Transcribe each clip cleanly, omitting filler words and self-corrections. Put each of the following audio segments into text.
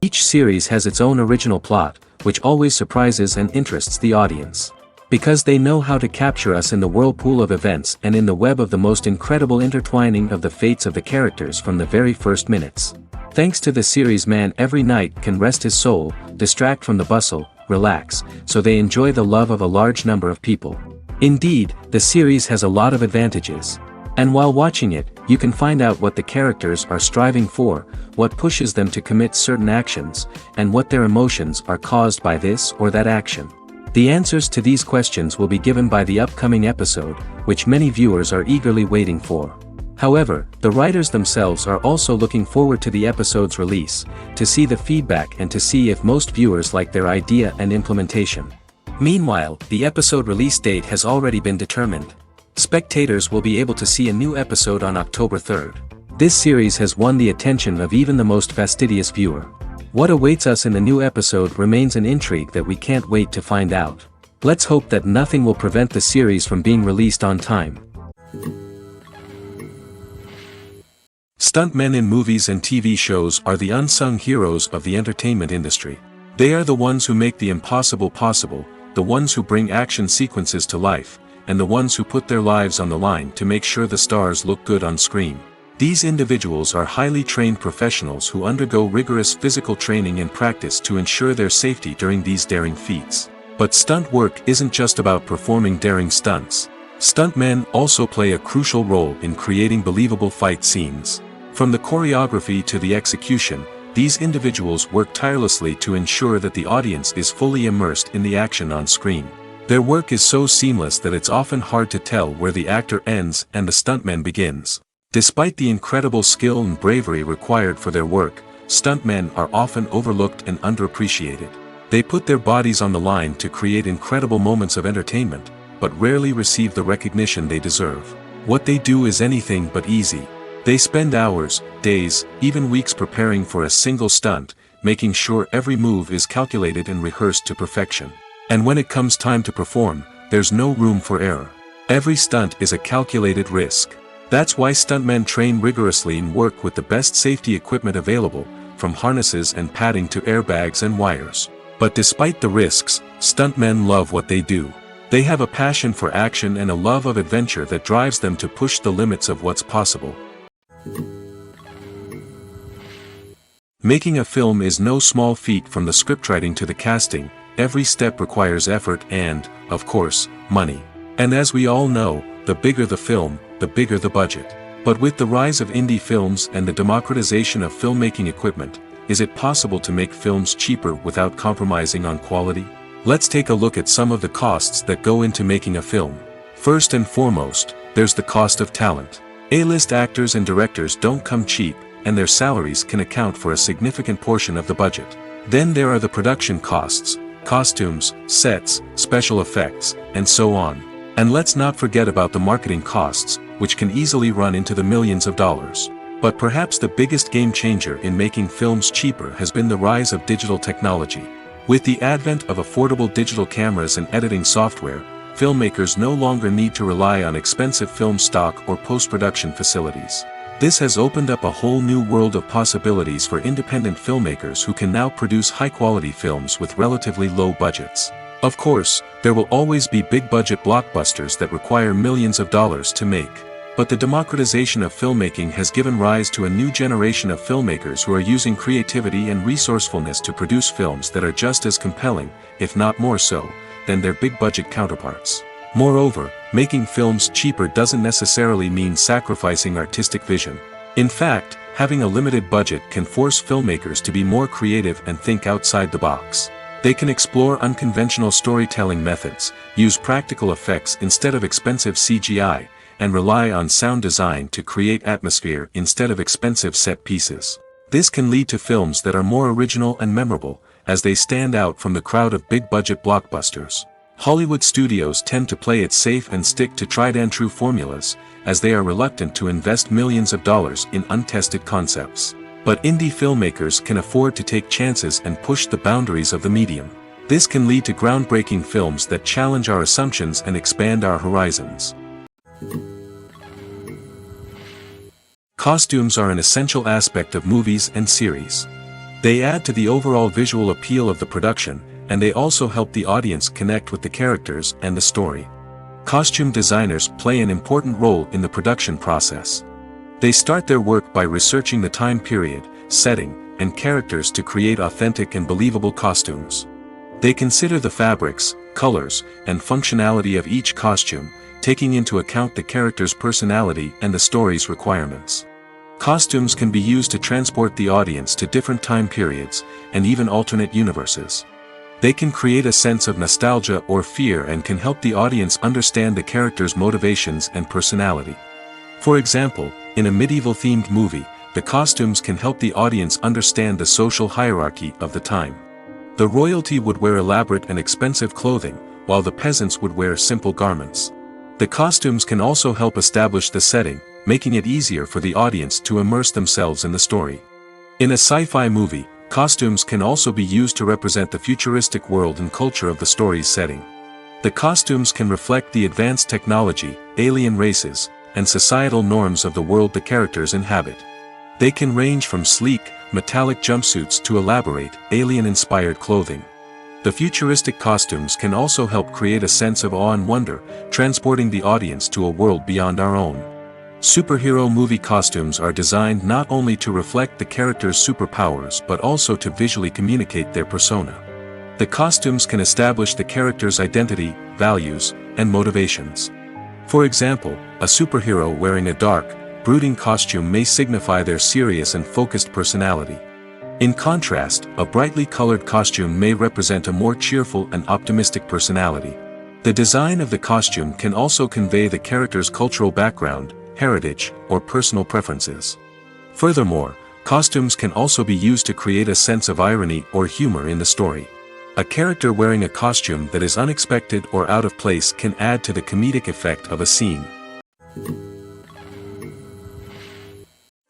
Each series has its own original plot, which always surprises and interests the audience. Because they know how to capture us in the whirlpool of events and in the web of the most incredible intertwining of the fates of the characters from the very first minutes. Thanks to the series, man every night can rest his soul, distract from the bustle, relax, so they enjoy the love of a large number of people. Indeed, the series has a lot of advantages. And while watching it, you can find out what the characters are striving for, what pushes them to commit certain actions, and what their emotions are caused by this or that action. The answers to these questions will be given by the upcoming episode, which many viewers are eagerly waiting for. However, the writers themselves are also looking forward to the episode's release, to see the feedback and to see if most viewers like their idea and implementation. Meanwhile, the episode release date has already been determined. Spectators will be able to see a new episode on October 3rd. This series has won the attention of even the most fastidious viewer. What awaits us in the new episode remains an intrigue that we can't wait to find out. Let's hope that nothing will prevent the series from being released on time. Stuntmen in movies and TV shows are the unsung heroes of the entertainment industry. They are the ones who make the impossible possible, the ones who bring action sequences to life, and the ones who put their lives on the line to make sure the stars look good on screen. These individuals are highly trained professionals who undergo rigorous physical training and practice to ensure their safety during these daring feats. But stunt work isn't just about performing daring stunts. Stuntmen also play a crucial role in creating believable fight scenes. From the choreography to the execution, these individuals work tirelessly to ensure that the audience is fully immersed in the action on screen. Their work is so seamless that it's often hard to tell where the actor ends and the stuntman begins. Despite the incredible skill and bravery required for their work, stuntmen are often overlooked and underappreciated. They put their bodies on the line to create incredible moments of entertainment, but rarely receive the recognition they deserve. What they do is anything but easy. They spend hours, days, even weeks preparing for a single stunt, making sure every move is calculated and rehearsed to perfection. And when it comes time to perform, there's no room for error. Every stunt is a calculated risk. That's why stuntmen train rigorously and work with the best safety equipment available, from harnesses and padding to airbags and wires. But despite the risks, stuntmen love what they do. They have a passion for action and a love of adventure that drives them to push the limits of what's possible. Making a film is no small feat. From the scriptwriting to the casting, every step requires effort and, of course, money. And as we all know, the bigger the film, the bigger the budget. But with the rise of indie films and the democratization of filmmaking equipment, is it possible to make films cheaper without compromising on quality? Let's take a look at some of the costs that go into making a film. First and foremost, there's the cost of talent. A-list actors and directors don't come cheap, and their salaries can account for a significant portion of the budget. Then there are the production costs, costumes, sets, special effects, and so on. And let's not forget about the marketing costs, which can easily run into the millions of dollars. But perhaps the biggest game changer in making films cheaper has been the rise of digital technology. With the advent of affordable digital cameras and editing software, filmmakers no longer need to rely on expensive film stock or post-production facilities. This has opened up a whole new world of possibilities for independent filmmakers who can now produce high-quality films with relatively low budgets. Of course, there will always be big-budget blockbusters that require millions of dollars to make. But the democratization of filmmaking has given rise to a new generation of filmmakers who are using creativity and resourcefulness to produce films that are just as compelling, if not more so, than their big-budget counterparts. Moreover, making films cheaper doesn't necessarily mean sacrificing artistic vision. In fact, having a limited budget can force filmmakers to be more creative and think outside the box. They can explore unconventional storytelling methods, use practical effects instead of expensive CGI, and rely on sound design to create atmosphere instead of expensive set pieces. This can lead to films that are more original and memorable, as they stand out from the crowd of big-budget blockbusters. Hollywood studios tend to play it safe and stick to tried-and-true formulas, as they are reluctant to invest millions of dollars in untested concepts. But indie filmmakers can afford to take chances and push the boundaries of the medium. This can lead to groundbreaking films that challenge our assumptions and expand our horizons. Costumes are an essential aspect of movies and series. They add to the overall visual appeal of the production, and they also help the audience connect with the characters and the story. Costume designers play an important role in the production process. They start their work by researching the time period, setting, and characters to create authentic and believable costumes. They consider the fabrics, colors, and functionality of each costume, taking into account the character's personality and the story's requirements. Costumes can be used to transport the audience to different time periods, and even alternate universes. They can create a sense of nostalgia or fear and can help the audience understand the character's motivations and personality. For example, in a medieval-themed movie, the costumes can help the audience understand the social hierarchy of the time. The royalty would wear elaborate and expensive clothing, while the peasants would wear simple garments. The costumes can also help establish the setting, making it easier for the audience to immerse themselves in the story. In a sci-fi movie, costumes can also be used to represent the futuristic world and culture of the story's setting. The costumes can reflect the advanced technology, alien races, and societal norms of the world the characters inhabit. They can range from sleek, metallic jumpsuits to elaborate, alien-inspired clothing. The futuristic costumes can also help create a sense of awe and wonder, transporting the audience to a world beyond our own. Superhero movie costumes are designed not only to reflect the character's superpowers but also to visually communicate their persona. The costumes can establish the character's identity, values, and motivations. For example, a superhero wearing a dark, brooding costume may signify their serious and focused personality. In contrast, a brightly colored costume may represent a more cheerful and optimistic personality. The design of the costume can also convey the character's cultural background, heritage, or personal preferences. Furthermore, costumes can also be used to create a sense of irony or humor in the story. A character wearing a costume that is unexpected or out of place can add to the comedic effect of a scene.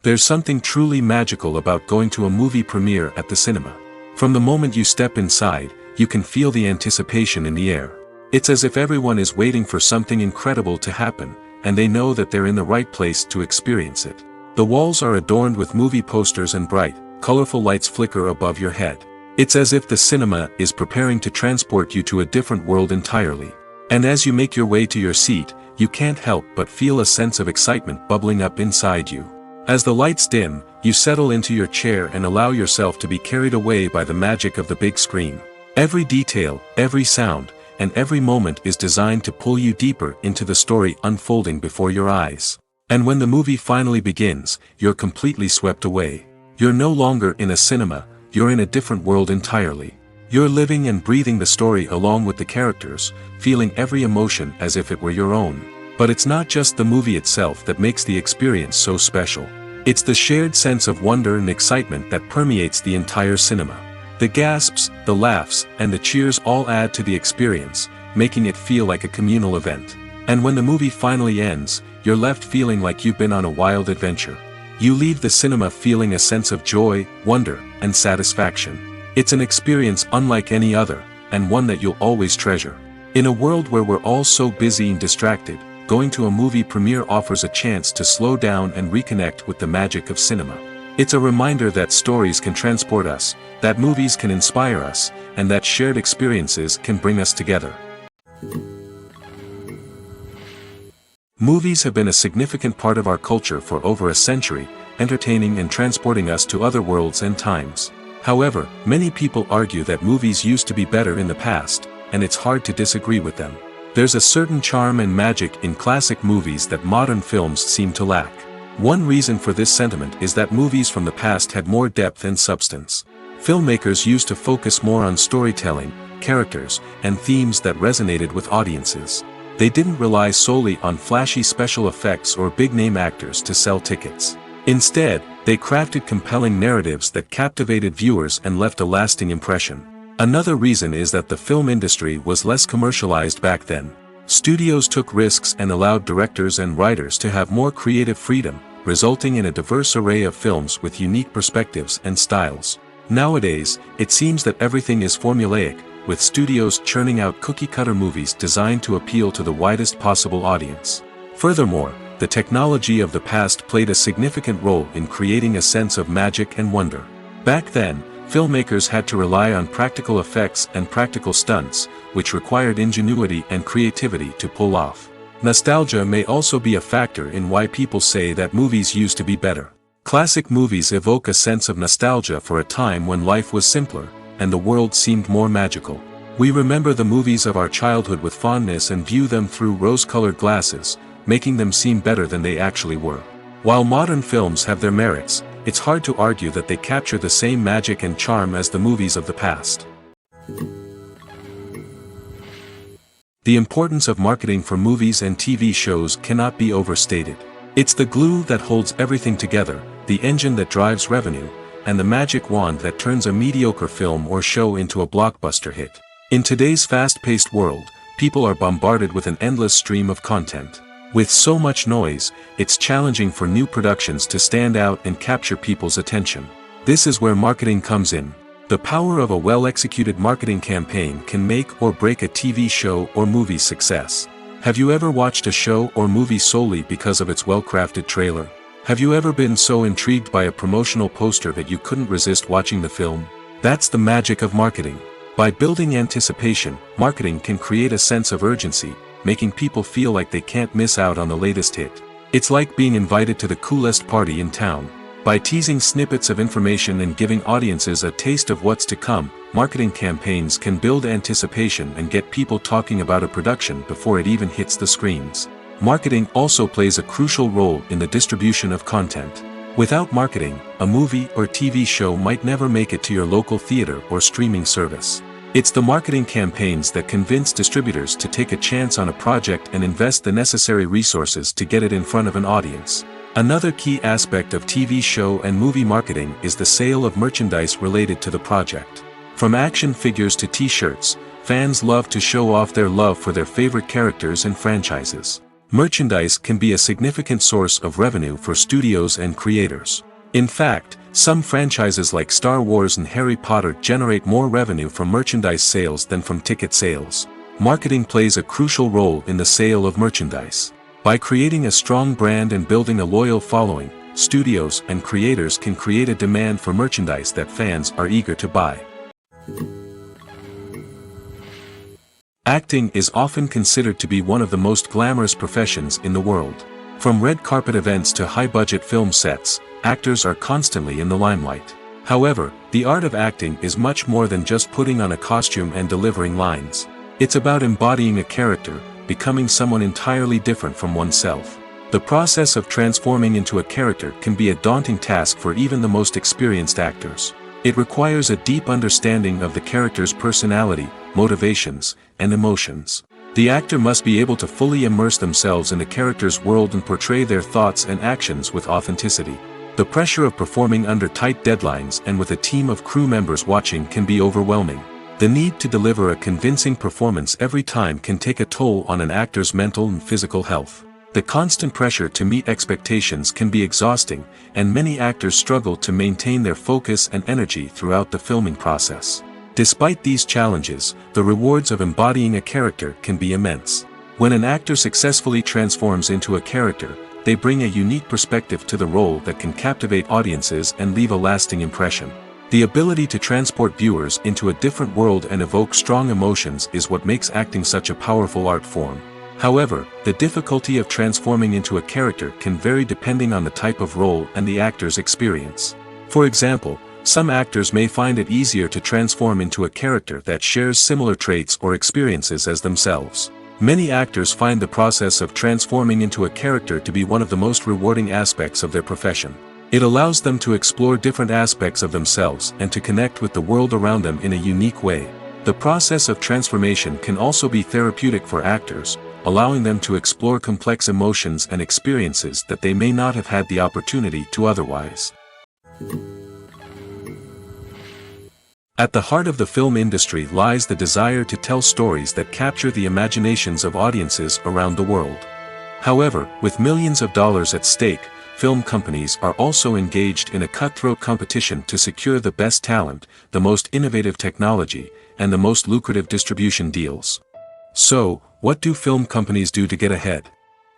There's something truly magical about going to a movie premiere at the cinema. From the moment you step inside, you can feel the anticipation in the air. It's as if everyone is waiting for something incredible to happen, and they know that they're in the right place to experience it. The walls are adorned with movie posters and bright, colorful lights flicker above your head. It's as if the cinema is preparing to transport you to a different world entirely. And as you make your way to your seat, you can't help but feel a sense of excitement bubbling up inside you. As the lights dim, you settle into your chair and allow yourself to be carried away by the magic of the big screen. Every detail, every sound, and every moment is designed to pull you deeper into the story unfolding before your eyes. And when the movie finally begins, you're completely swept away. You're no longer in a cinema, you're in a different world entirely. You're living and breathing the story along with the characters, feeling every emotion as if it were your own. But it's not just the movie itself that makes the experience so special. It's the shared sense of wonder and excitement that permeates the entire cinema. The gasps, the laughs, and the cheers all add to the experience, making it feel like a communal event. And when the movie finally ends, you're left feeling like you've been on a wild adventure. You leave the cinema feeling a sense of joy, wonder, and satisfaction. It's an experience unlike any other, and one that you'll always treasure. In a world where we're all so busy and distracted, going to a movie premiere offers a chance to slow down and reconnect with the magic of cinema. It's a reminder that stories can transport us, that movies can inspire us, and that shared experiences can bring us together. Movies have been a significant part of our culture for over a century, entertaining and transporting us to other worlds and times. However, many people argue that movies used to be better in the past, and it's hard to disagree with them. There's a certain charm and magic in classic movies that modern films seem to lack. One reason for this sentiment is that movies from the past had more depth and substance. Filmmakers used to focus more on storytelling, characters, and themes that resonated with audiences. They didn't rely solely on flashy special effects or big-name actors to sell tickets. Instead, they crafted compelling narratives that captivated viewers and left a lasting impression. Another reason is that the film industry was less commercialized back then. Studios took risks and allowed directors and writers to have more creative freedom, resulting in a diverse array of films with unique perspectives and styles. Nowadays, it seems that everything is formulaic, with studios churning out cookie-cutter movies designed to appeal to the widest possible audience. Furthermore, the technology of the past played a significant role in creating a sense of magic and wonder. Back then, filmmakers had to rely on practical effects and practical stunts, which required ingenuity and creativity to pull off. Nostalgia may also be a factor in why people say that movies used to be better. Classic movies evoke a sense of nostalgia for a time when life was simpler, and the world seemed more magical. We remember the movies of our childhood with fondness and view them through rose-colored glasses, making them seem better than they actually were. While modern films have their merits, it's hard to argue that they capture the same magic and charm as the movies of the past. The importance of marketing for movies and TV shows cannot be overstated. It's the glue that holds everything together, the engine that drives revenue, and the magic wand that turns a mediocre film or show into a blockbuster hit. In today's fast-paced world, people are bombarded with an endless stream of content. With so much noise, it's challenging for new productions to stand out and capture people's attention. This is where marketing comes in. The power of a well-executed marketing campaign can make or break a TV show or movie's success. Have you ever watched a show or movie solely because of its well-crafted trailer? Have you ever been so intrigued by a promotional poster that you couldn't resist watching the film? That's the magic of marketing. By building anticipation, marketing can create a sense of urgency, making people feel like they can't miss out on the latest hit. It's like being invited to the coolest party in town. By teasing snippets of information and giving audiences a taste of what's to come, marketing campaigns can build anticipation and get people talking about a production before it even hits the screens. Marketing also plays a crucial role in the distribution of content. Without marketing, a movie or TV show might never make it to your local theater or streaming service. It's the marketing campaigns that convince distributors to take a chance on a project and invest the necessary resources to get it in front of an audience. Another key aspect of TV show and movie marketing is the sale of merchandise related to the project. From action figures to t-shirts, fans love to show off their love for their favorite characters and franchises. Merchandise can be a significant source of revenue for studios and creators. In fact, some franchises like Star Wars and Harry Potter generate more revenue from merchandise sales than from ticket sales. Marketing plays a crucial role in the sale of merchandise. By creating a strong brand and building a loyal following, studios and creators can create a demand for merchandise that fans are eager to buy. Acting is often considered to be one of the most glamorous professions in the world. From red carpet events to high-budget film sets, actors are constantly in the limelight. However, the art of acting is much more than just putting on a costume and delivering lines. It's about embodying a character, becoming someone entirely different from oneself. The process of transforming into a character can be a daunting task for even the most experienced actors. It requires a deep understanding of the character's personality, motivations, and emotions. The actor must be able to fully immerse themselves in the character's world and portray their thoughts and actions with authenticity. The pressure of performing under tight deadlines and with a team of crew members watching can be overwhelming. The need to deliver a convincing performance every time can take a toll on an actor's mental and physical health. The constant pressure to meet expectations can be exhausting, and many actors struggle to maintain their focus and energy throughout the filming process. Despite these challenges, the rewards of embodying a character can be immense. When an actor successfully transforms into a character, they bring a unique perspective to the role that can captivate audiences and leave a lasting impression. The ability to transport viewers into a different world and evoke strong emotions is what makes acting such a powerful art form. However, the difficulty of transforming into a character can vary depending on the type of role and the actor's experience. For example, some actors may find it easier to transform into a character that shares similar traits or experiences as themselves. Many actors find the process of transforming into a character to be one of the most rewarding aspects of their profession. It allows them to explore different aspects of themselves and to connect with the world around them in a unique way. The process of transformation can also be therapeutic for actors, allowing them to explore complex emotions and experiences that they may not have had the opportunity to otherwise. At the heart of the film industry lies the desire to tell stories that capture the imaginations of audiences around the world. However, with millions of dollars at stake, film companies are also engaged in a cutthroat competition to secure the best talent, the most innovative technology, and the most lucrative distribution deals. So, what do film companies do to get ahead?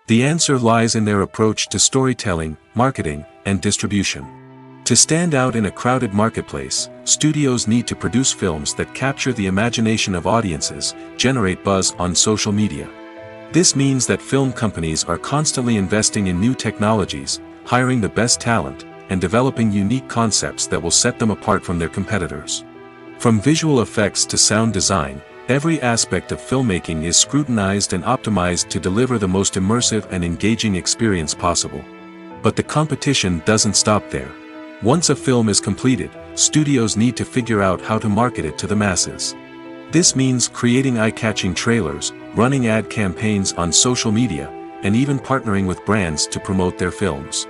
The answer lies in their approach to storytelling, marketing, and distribution. To stand out in a crowded marketplace, studios need to produce films that capture the imagination of audiences, generate buzz on social media. This means that film companies are constantly investing in new technologies, hiring the best talent, and developing unique concepts that will set them apart from their competitors. From visual effects to sound design, every aspect of filmmaking is scrutinized and optimized to deliver the most immersive and engaging experience possible. But the competition doesn't stop there. Once a film is completed, studios need to figure out how to market it to the masses. This means creating eye-catching trailers, running ad campaigns on social media, and even partnering with brands to promote their films.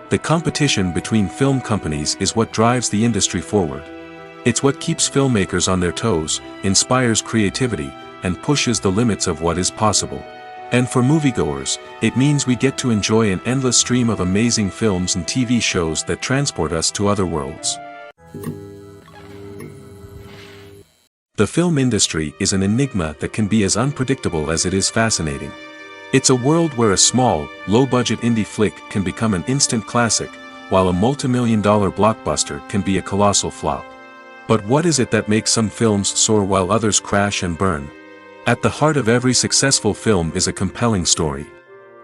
The competition between film companies is what drives the industry forward. It's what keeps filmmakers on their toes, inspires creativity, and pushes the limits of what is possible. And for moviegoers, it means we get to enjoy an endless stream of amazing films and TV shows that transport us to other worlds. The film industry is an enigma that can be as unpredictable as it is fascinating. It's a world where a small, low-budget indie flick can become an instant classic, while a multi-million-dollar blockbuster can be a colossal flop. But what is it that makes some films soar while others crash and burn? At the heart of every successful film is a compelling story.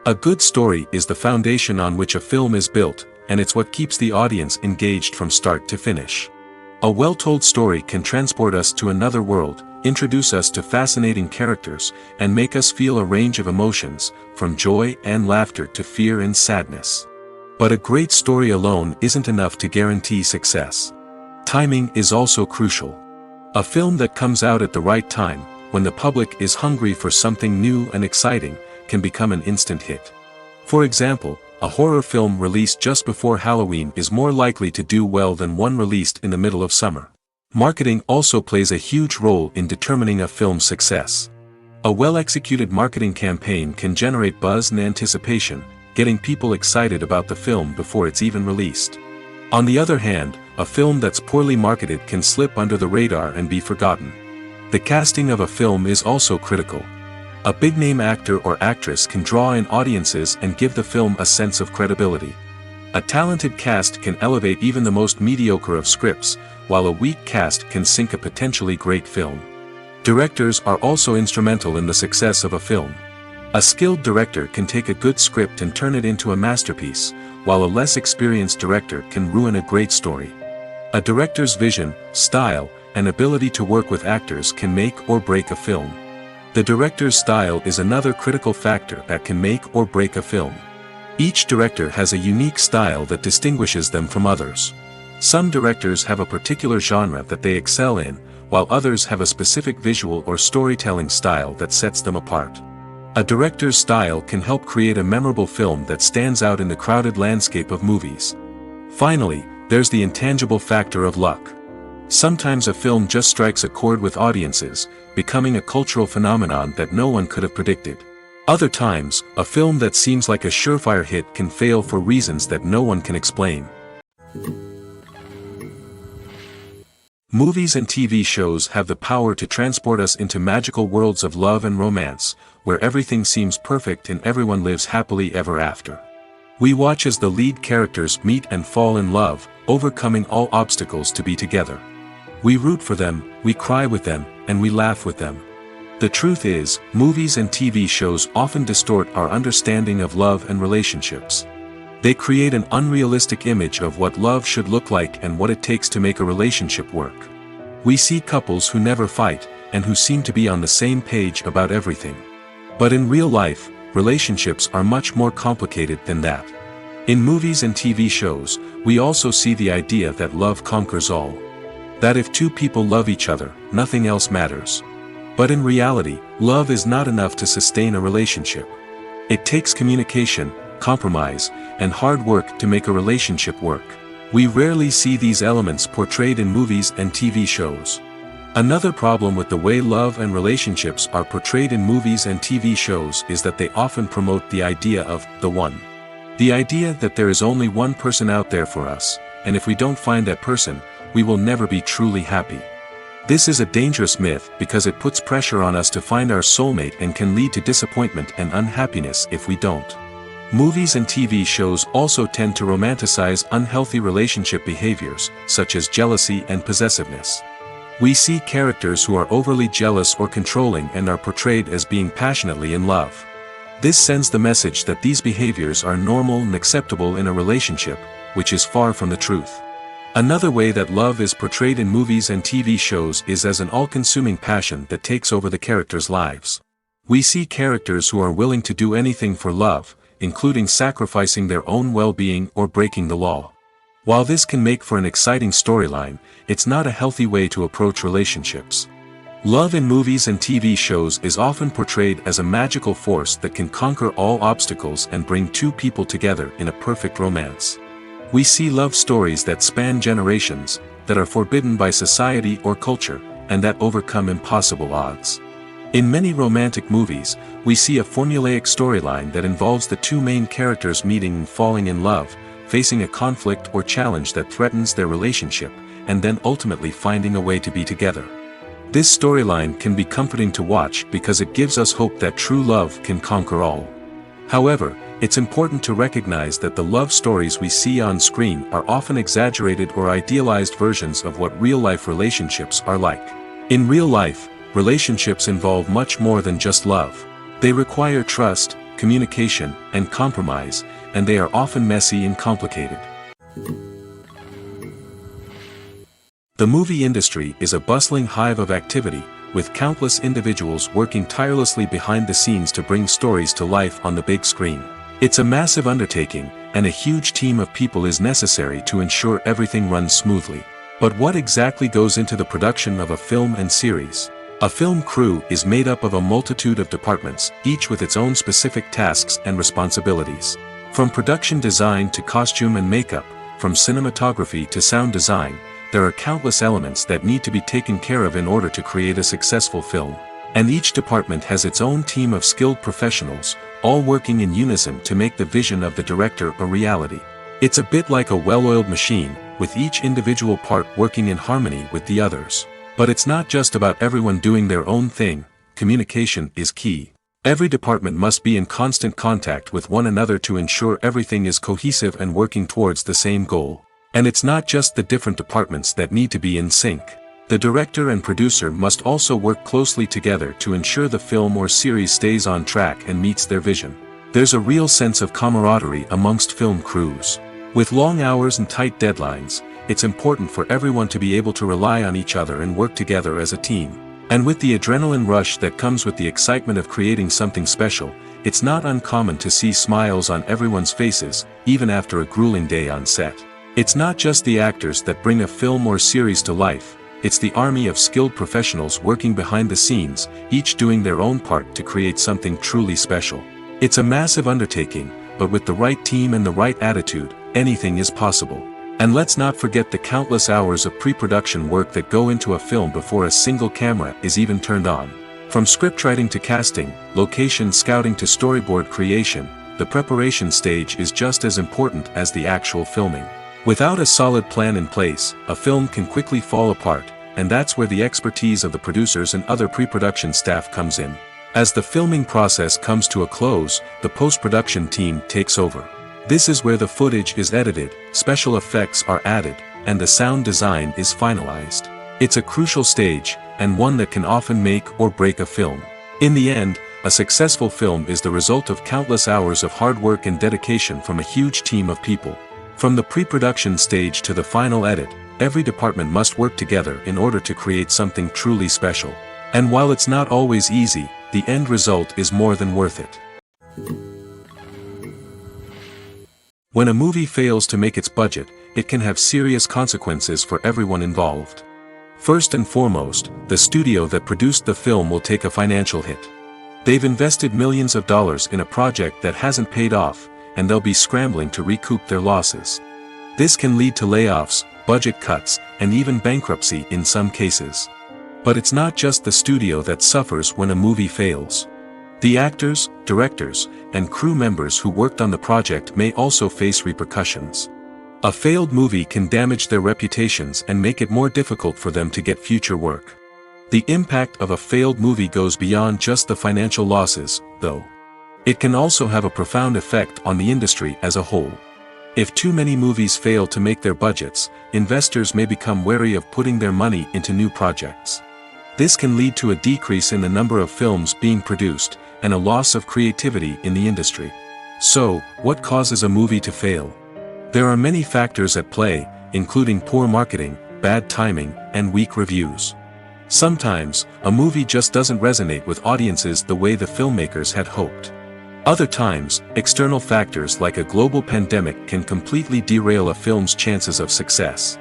A good story is the foundation on which a film is built, and it's what keeps the audience engaged from start to finish. A well-told story can transport us to another world, introduce us to fascinating characters, and make us feel a range of emotions, from joy and laughter to fear and sadness. But a great story alone isn't enough to guarantee success. Timing is also crucial. A film that comes out at the right time, when the public is hungry for something new and exciting, can become an instant hit. For example, a horror film released just before Halloween is more likely to do well than one released in the middle of summer. Marketing also plays a huge role in determining a film's success. A well-executed marketing campaign can generate buzz and anticipation, getting people excited about the film before it's even released. On the other hand, a film that's poorly marketed can slip under the radar and be forgotten. The casting of a film is also critical. A big-name actor or actress can draw in audiences and give the film a sense of credibility. A talented cast can elevate even the most mediocre of scripts, while a weak cast can sink a potentially great film. Directors are also instrumental in the success of a film. A skilled director can take a good script and turn it into a masterpiece, while a less experienced director can ruin a great story. A director's vision, style, and ability to work with actors can make or break a film. The director's style is another critical factor that can make or break a film. Each director has a unique style that distinguishes them from others. Some directors have a particular genre that they excel in, while others have a specific visual or storytelling style that sets them apart. A director's style can help create a memorable film that stands out in the crowded landscape of movies. Finally, there's the intangible factor of luck. Sometimes a film just strikes a chord with audiences, becoming a cultural phenomenon that no one could have predicted. Other times, a film that seems like a surefire hit can fail for reasons that no one can explain. Movies and TV shows have the power to transport us into magical worlds of love and romance, where everything seems perfect and everyone lives happily ever after. We watch as the lead characters meet and fall in love, overcoming all obstacles to be together. We root for them, we cry with them, and we laugh with them. The truth is, movies and TV shows often distort our understanding of love and relationships. They create an unrealistic image of what love should look like and what it takes to make a relationship work. We see couples who never fight, and who seem to be on the same page about everything. But in real life, relationships are much more complicated than that. In movies and TV shows, we also see the idea that love conquers all. That if two people love each other, nothing else matters. But in reality, love is not enough to sustain a relationship. It takes communication, compromise, and hard work to make a relationship work. We rarely see these elements portrayed in movies and TV shows. Another problem with the way love and relationships are portrayed in movies and TV shows is that they often promote the idea of the one. The idea that there is only one person out there for us, and if we don't find that person, we will never be truly happy. This is a dangerous myth because it puts pressure on us to find our soulmate and can lead to disappointment and unhappiness if we don't. Movies and TV shows also tend to romanticize unhealthy relationship behaviors, such as jealousy and possessiveness. We see characters who are overly jealous or controlling and are portrayed as being passionately in love. This sends the message that these behaviors are normal and acceptable in a relationship, which is far from the truth. Another way that love is portrayed in movies and TV shows is as an all-consuming passion that takes over the characters' lives. We see characters who are willing to do anything for love, including sacrificing their own well-being or breaking the law. While this can make for an exciting storyline, it's not a healthy way to approach relationships. Love in movies and TV shows is often portrayed as a magical force that can conquer all obstacles and bring two people together in a perfect romance. We see love stories that span generations, that are forbidden by society or culture, and that overcome impossible odds. In many romantic movies, we see a formulaic storyline that involves the two main characters meeting and falling in love, facing a conflict or challenge that threatens their relationship, and then ultimately finding a way to be together. This storyline can be comforting to watch because it gives us hope that true love can conquer all. However, it's important to recognize that the love stories we see on screen are often exaggerated or idealized versions of what real-life relationships are like. In real life, relationships involve much more than just love. They require trust, communication, and compromise, and they are often messy and complicated. The movie industry is a bustling hive of activity, with countless individuals working tirelessly behind the scenes to bring stories to life on the big screen. It's a massive undertaking, and a huge team of people is necessary to ensure everything runs smoothly. But what exactly goes into the production of a film and series? A film crew is made up of a multitude of departments, each with its own specific tasks and responsibilities. From production design to costume and makeup, from cinematography to sound design, there are countless elements that need to be taken care of in order to create a successful film. And each department has its own team of skilled professionals, all working in unison to make the vision of the director a reality. It's a bit like a well-oiled machine, with each individual part working in harmony with the others. But it's not just about everyone doing their own thing. Communication is key. Every department must be in constant contact with one another to ensure everything is cohesive and working towards the same goal. And it's not just the different departments that need to be in sync. The director and producer must also work closely together to ensure the film or series stays on track and meets their vision. There's a real sense of camaraderie amongst film crews. With long hours and tight deadlines, it's important for everyone to be able to rely on each other and work together as a team. And with the adrenaline rush that comes with the excitement of creating something special, it's not uncommon to see smiles on everyone's faces, even after a grueling day on set. It's not just the actors that bring a film or series to life, it's the army of skilled professionals working behind the scenes, each doing their own part to create something truly special. It's a massive undertaking, but with the right team and the right attitude, anything is possible. And let's not forget the countless hours of pre-production work that go into a film before a single camera is even turned on. From scriptwriting to casting, location scouting to storyboard creation, the preparation stage is just as important as the actual filming. Without a solid plan in place, a film can quickly fall apart, and that's where the expertise of the producers and other pre-production staff comes in. As the filming process comes to a close, the post-production team takes over. This is where the footage is edited, special effects are added, and the sound design is finalized. It's a crucial stage, and one that can often make or break a film. In the end, a successful film is the result of countless hours of hard work and dedication from a huge team of people. From the pre-production stage to the final edit, every department must work together in order to create something truly special. And while it's not always easy, the end result is more than worth it. When a movie fails to make its budget, it can have serious consequences for everyone involved. First and foremost, the studio that produced the film will take a financial hit. They've invested millions of dollars in a project that hasn't paid off, and they'll be scrambling to recoup their losses. This can lead to layoffs, budget cuts, and even bankruptcy in some cases. But it's not just the studio that suffers when a movie fails. The actors, directors, and crew members who worked on the project may also face repercussions. A failed movie can damage their reputations and make it more difficult for them to get future work. The impact of a failed movie goes beyond just the financial losses, though. It can also have a profound effect on the industry as a whole. If too many movies fail to make their budgets, investors may become wary of putting their money into new projects. This can lead to a decrease in the number of films being produced, and a loss of creativity in the industry. So, what causes a movie to fail? There are many factors at play, including poor marketing, bad timing, and weak reviews. Sometimes, a movie just doesn't resonate with audiences the way the filmmakers had hoped. Other times, external factors like a global pandemic can completely derail a film's chances of success.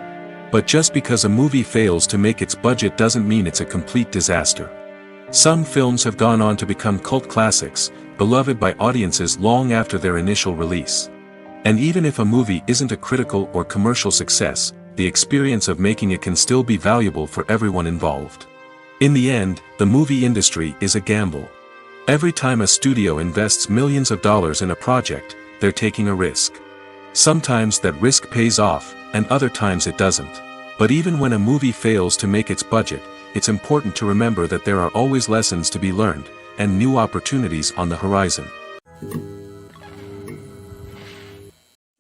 But just because a movie fails to make its budget doesn't mean it's a complete disaster. Some films have gone on to become cult classics, beloved by audiences long after their initial release. And even if a movie isn't a critical or commercial success, the experience of making it can still be valuable for everyone involved. In the end, the movie industry is a gamble. Every time a studio invests millions of dollars in a project, they're taking a risk. Sometimes that risk pays off, and other times it doesn't. But even when a movie fails to make its budget, it's important to remember that there are always lessons to be learned, and new opportunities on the horizon.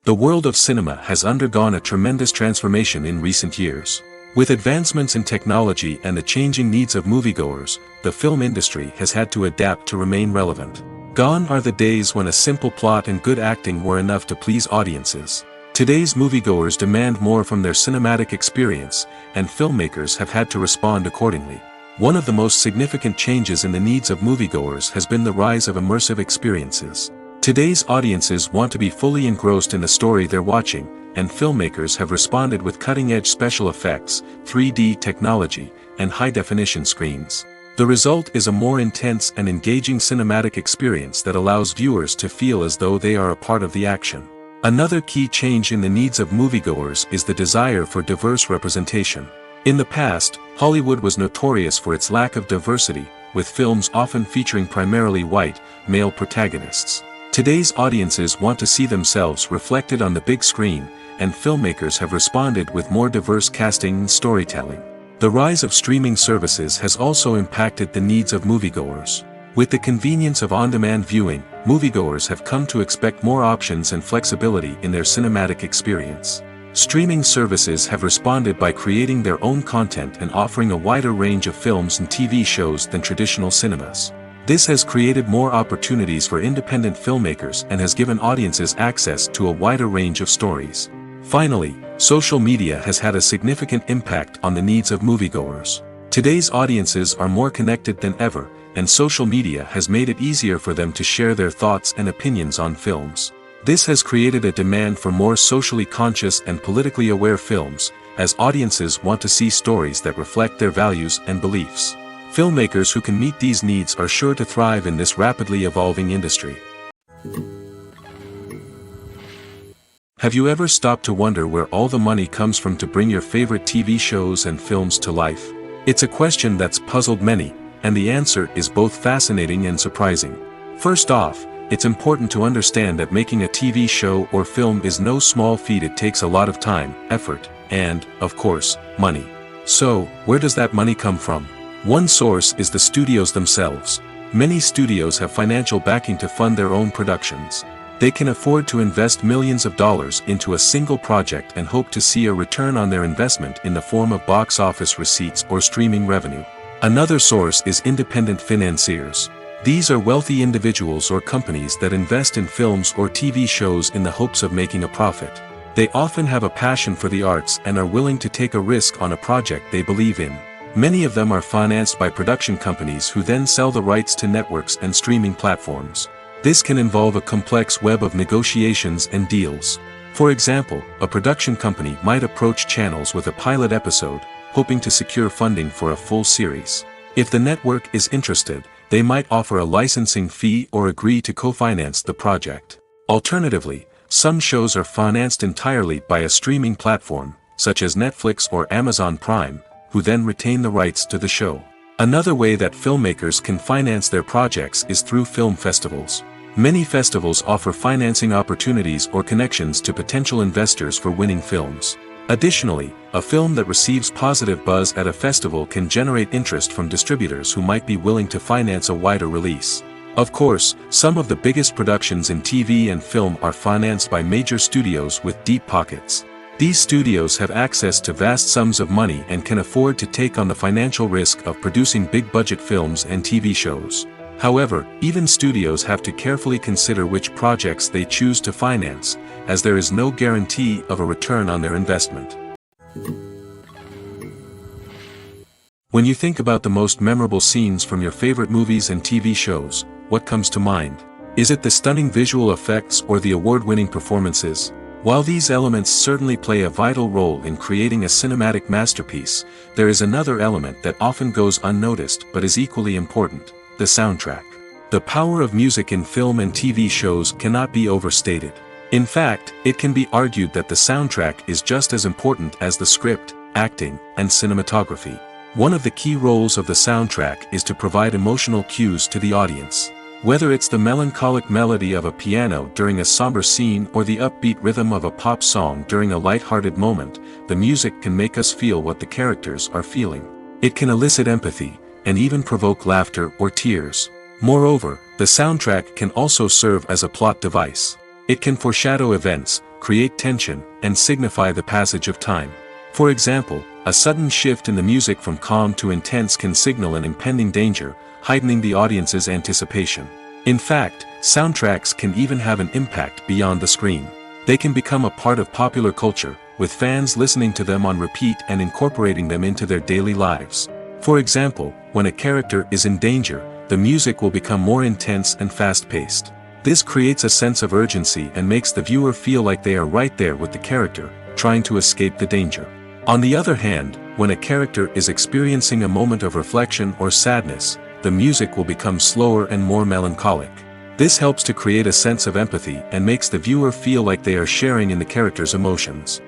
The world of cinema has undergone a tremendous transformation in recent years. With advancements in technology and the changing needs of moviegoers, the film industry has had to adapt to remain relevant. Gone are the days when a simple plot and good acting were enough to please audiences. Today's moviegoers demand more from their cinematic experience, and filmmakers have had to respond accordingly. One of the most significant changes in the needs of moviegoers has been the rise of immersive experiences. Today's audiences want to be fully engrossed in the story they're watching, and filmmakers have responded with cutting-edge special effects, 3D technology, and high-definition screens. The result is a more intense and engaging cinematic experience that allows viewers to feel as though they are a part of the action. Another key change in the needs of moviegoers is the desire for diverse representation. In the past, Hollywood was notorious for its lack of diversity, with films often featuring primarily white, male protagonists. Today's audiences want to see themselves reflected on the big screen, and filmmakers have responded with more diverse casting and storytelling. The rise of streaming services has also impacted the needs of moviegoers. With the convenience of on-demand viewing, moviegoers have come to expect more options and flexibility in their cinematic experience. Streaming services have responded by creating their own content and offering a wider range of films and TV shows than traditional cinemas. This has created more opportunities for independent filmmakers and has given audiences access to a wider range of stories. Finally, social media has had a significant impact on the needs of moviegoers. Today's audiences are more connected than ever, and social media has made it easier for them to share their thoughts and opinions on films. This has created a demand for more socially conscious and politically aware films, as audiences want to see stories that reflect their values and beliefs. Filmmakers who can meet these needs are sure to thrive in this rapidly evolving industry. Have you ever stopped to wonder where all the money comes from to bring your favorite TV shows and films to life? It's a question that's puzzled many, and the answer is both fascinating and surprising. First off, it's important to understand that making a TV show or film is no small feat. It takes a lot of time, effort, and, of course, money. So, where does that money come from? One source is the studios themselves. Many studios have financial backing to fund their own productions. They can afford to invest millions of dollars into a single project and hope to see a return on their investment in the form of box office receipts or streaming revenue. Another source is independent financiers. These are wealthy individuals or companies that invest in films or TV shows in the hopes of making a profit. They often have a passion for the arts and are willing to take a risk on a project they believe in. Many of them are financed by production companies who then sell the rights to networks and streaming platforms. This can involve a complex web of negotiations and deals. For example, a production company might approach channels with a pilot episode, hoping to secure funding for a full series. If the network is interested, they might offer a licensing fee or agree to co-finance the project. Alternatively, some shows are financed entirely by a streaming platform, such as Netflix or Amazon Prime, who then retain the rights to the show. Another way that filmmakers can finance their projects is through film festivals. Many festivals offer financing opportunities or connections to potential investors for winning films. Additionally, a film that receives positive buzz at a festival can generate interest from distributors who might be willing to finance a wider release. Of course, some of the biggest productions in TV and film are financed by major studios with deep pockets. These studios have access to vast sums of money and can afford to take on the financial risk of producing big-budget films and TV shows. However, even studios have to carefully consider which projects they choose to finance, as there is no guarantee of a return on their investment. When you think about the most memorable scenes from your favorite movies and TV shows, what comes to mind? Is it the stunning visual effects or the award-winning performances? While these elements certainly play a vital role in creating a cinematic masterpiece, there is another element that often goes unnoticed but is equally important: the soundtrack. The power of music in film and TV shows cannot be overstated. In fact, it can be argued that the soundtrack is just as important as the script, acting, and cinematography. One of the key roles of the soundtrack is to provide emotional cues to the audience. Whether it's the melancholic melody of a piano during a somber scene or the upbeat rhythm of a pop song during a light-hearted moment, the music can make us feel what the characters are feeling. It can elicit empathy, and even provoke laughter or tears. Moreover, the soundtrack can also serve as a plot device. It can foreshadow events, create tension, and signify the passage of time. For example, a sudden shift in the music from calm to intense can signal an impending danger, heightening the audience's anticipation. In fact, soundtracks can even have an impact beyond the screen. They can become a part of popular culture, with fans listening to them on repeat and incorporating them into their daily lives. For example, when a character is in danger, the music will become more intense and fast-paced. This creates a sense of urgency and makes the viewer feel like they are right there with the character, trying to escape the danger. On the other hand, when a character is experiencing a moment of reflection or sadness, the music will become slower and more melancholic. This helps to create a sense of empathy and makes the viewer feel like they are sharing in the character's emotions.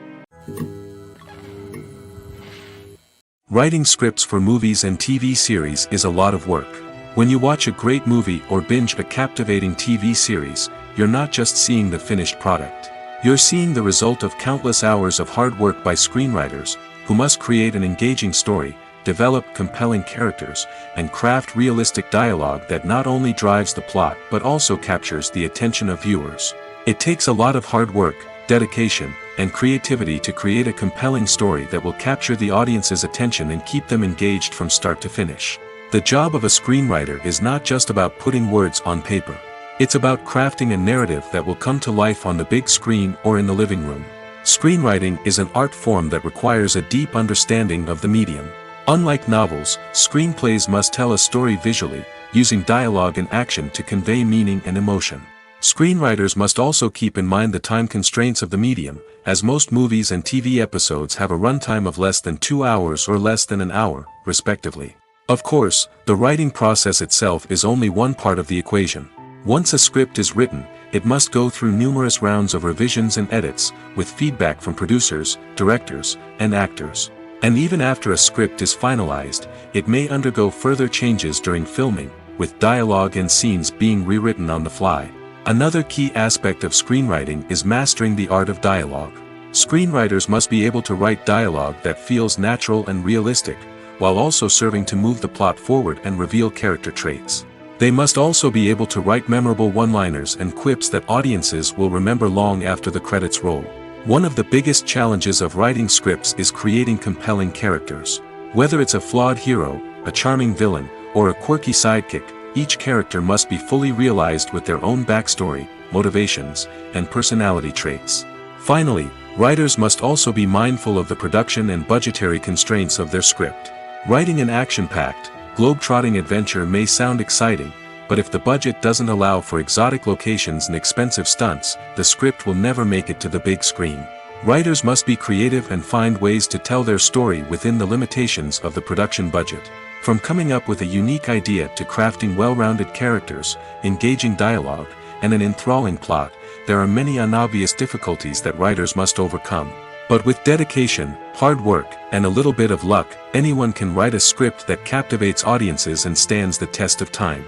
Writing scripts for movies and TV series is a lot of work. When you watch a great movie or binge a captivating TV series, you're not just seeing the finished product. You're seeing the result of countless hours of hard work by screenwriters, who must create an engaging story, develop compelling characters, and craft realistic dialogue that not only drives the plot but also captures the attention of viewers. It takes a lot of hard work, dedication, and creativity to create a compelling story that will capture the audience's attention and keep them engaged from start to finish. The job of a screenwriter is not just about putting words on paper. It's about crafting a narrative that will come to life on the big screen or in the living room. Screenwriting is an art form that requires a deep understanding of the medium. Unlike novels, screenplays must tell a story visually, using dialogue and action to convey meaning and emotion. Screenwriters must also keep in mind the time constraints of the medium, as most movies and TV episodes have a runtime of less than 2 hours or less than an hour, respectively. Of course, the writing process itself is only one part of the equation. Once a script is written, it must go through numerous rounds of revisions and edits, with feedback from producers, directors, and actors. And even after a script is finalized, it may undergo further changes during filming, with dialogue and scenes being rewritten on the fly. Another key aspect of screenwriting is mastering the art of dialogue. Screenwriters must be able to write dialogue that feels natural and realistic, while also serving to move the plot forward and reveal character traits. They must also be able to write memorable one-liners and quips that audiences will remember long after the credits roll. One of the biggest challenges of writing scripts is creating compelling characters. Whether it's a flawed hero, a charming villain, or a quirky sidekick, each character must be fully realized with their own backstory, motivations, and personality traits. Finally, writers must also be mindful of the production and budgetary constraints of their script. Writing an action-packed, globe-trotting adventure may sound exciting, but if the budget doesn't allow for exotic locations and expensive stunts, the script will never make it to the big screen. Writers must be creative and find ways to tell their story within the limitations of the production budget. From coming up with a unique idea to crafting well-rounded characters, engaging dialogue, and an enthralling plot, there are many unobvious difficulties that writers must overcome. But with dedication, hard work, and a little bit of luck, anyone can write a script that captivates audiences and stands the test of time.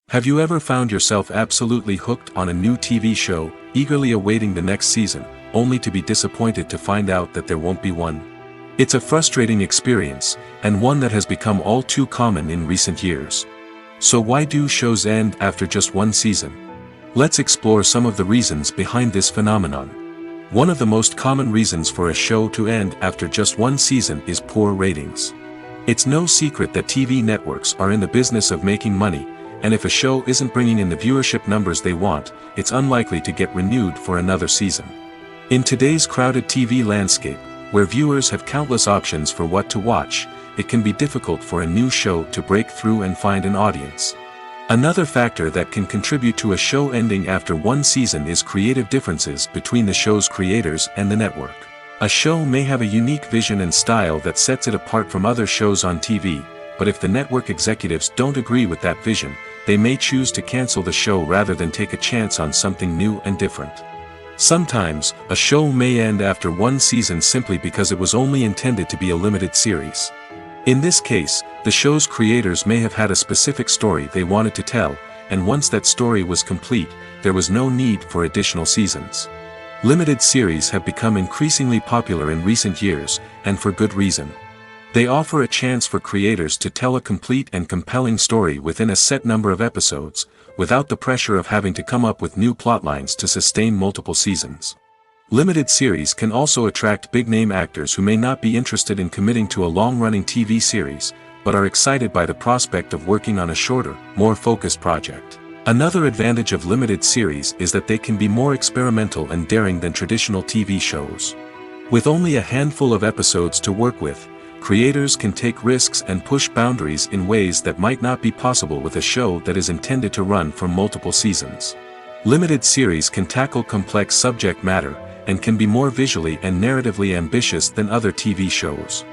Have you ever found yourself absolutely hooked on a new TV show, eagerly awaiting the next season, only to be disappointed to find out that there won't be one? It's a frustrating experience, and one that has become all too common in recent years. So why do shows end after just one season? Let's explore some of the reasons behind this phenomenon. One of the most common reasons for a show to end after just one season is poor ratings. It's no secret that TV networks are in the business of making money, and if a show isn't bringing in the viewership numbers they want, it's unlikely to get renewed for another season. In today's crowded TV landscape, where viewers have countless options for what to watch, it can be difficult for a new show to break through and find an audience. Another factor that can contribute to a show ending after one season is creative differences between the show's creators and the network. A show may have a unique vision and style that sets it apart from other shows on TV, but if the network executives don't agree with that vision, they may choose to cancel the show rather than take a chance on something new and different. Sometimes, a show may end after one season simply because it was only intended to be a limited series. In this case, the show's creators may have had a specific story they wanted to tell, and once that story was complete, there was no need for additional seasons. Limited series have become increasingly popular in recent years, and for good reason. They offer a chance for creators to tell a complete and compelling story within a set number of episodes, without the pressure of having to come up with new plotlines to sustain multiple seasons. Limited series can also attract big-name actors who may not be interested in committing to a long-running TV series, but are excited by the prospect of working on a shorter, more focused project. Another advantage of limited series is that they can be more experimental and daring than traditional TV shows. With only a handful of episodes to work with, creators can take risks and push boundaries in ways that might not be possible with a show that is intended to run for multiple seasons. Limited series can tackle complex subject matter, and can be more visually and narratively ambitious than other TV shows.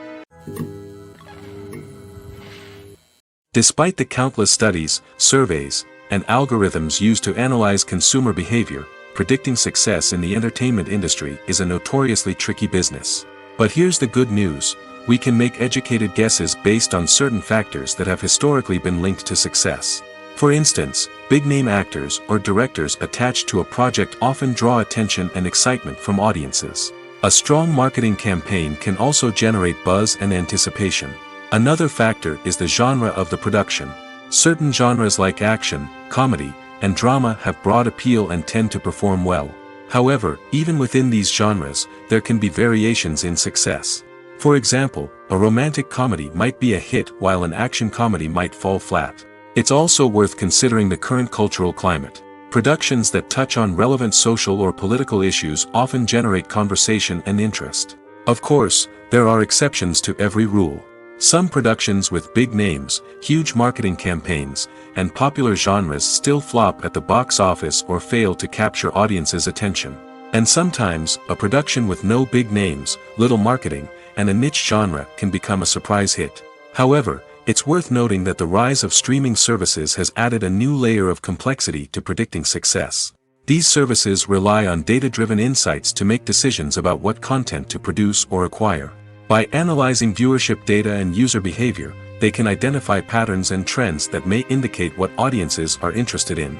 Despite the countless studies, surveys, and algorithms used to analyze consumer behavior, predicting success in the entertainment industry is a notoriously tricky business. But here's the good news: we can make educated guesses based on certain factors that have historically been linked to success. For instance, big-name actors or directors attached to a project often draw attention and excitement from audiences. A strong marketing campaign can also generate buzz and anticipation. Another factor is the genre of the production. Certain genres like action, comedy, and drama have broad appeal and tend to perform well. However, even within these genres, there can be variations in success. For example, a romantic comedy might be a hit while an action comedy might fall flat. It's also worth considering the current cultural climate. Productions that touch on relevant social or political issues often generate conversation and interest. Of course, there are exceptions to every rule. Some productions with big names, huge marketing campaigns, and popular genres still flop at the box office or fail to capture audiences' attention. And sometimes, a production with no big names, little marketing, and a niche genre can become a surprise hit. However, it's worth noting that the rise of streaming services has added a new layer of complexity to predicting success. These services rely on data-driven insights to make decisions about what content to produce or acquire. By analyzing viewership data and user behavior, they can identify patterns and trends that may indicate what audiences are interested in.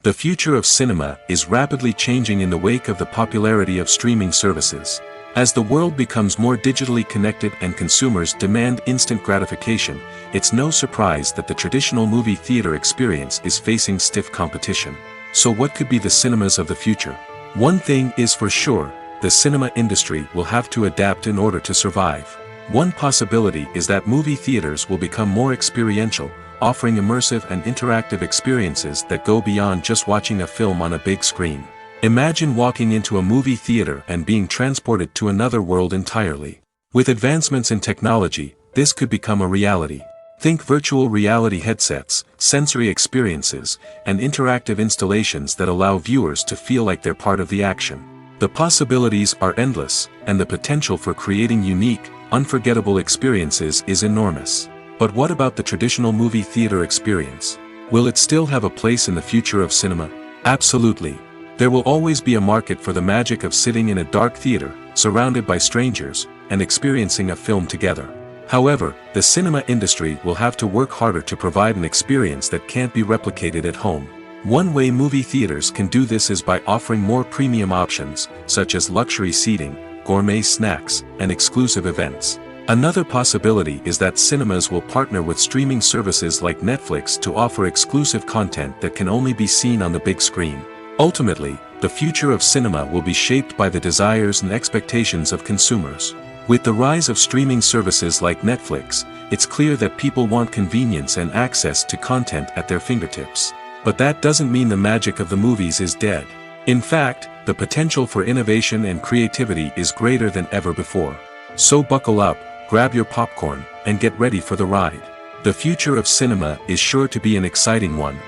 The future of cinema is rapidly changing in the wake of the popularity of streaming services. As the world becomes more digitally connected and consumers demand instant gratification, it's no surprise that the traditional movie theater experience is facing stiff competition. So what could be the cinemas of the future? One thing is for sure: the cinema industry will have to adapt in order to survive. One possibility is that movie theaters will become more experiential, offering immersive and interactive experiences that go beyond just watching a film on a big screen. Imagine walking into a movie theater and being transported to another world entirely. With advancements in technology, this could become a reality. Think virtual reality headsets, sensory experiences, and interactive installations that allow viewers to feel like they're part of the action. The possibilities are endless, and the potential for creating unique, unforgettable experiences is enormous. But what about the traditional movie theater experience? Will it still have a place in the future of cinema? Absolutely. There will always be a market for the magic of sitting in a dark theater, surrounded by strangers, and experiencing a film together. However, the cinema industry will have to work harder to provide an experience that can't be replicated at home. One way movie theaters can do this is by offering more premium options, such as luxury seating, gourmet snacks, and exclusive events. Another possibility is that cinemas will partner with streaming services like Netflix to offer exclusive content that can only be seen on the big screen. Ultimately, the future of cinema will be shaped by the desires and expectations of consumers. With the rise of streaming services like Netflix, it's clear that people want convenience and access to content at their fingertips. But that doesn't mean the magic of the movies is dead. In fact, the potential for innovation and creativity is greater than ever before. So buckle up, grab your popcorn, and get ready for the ride. The future of cinema is sure to be an exciting one.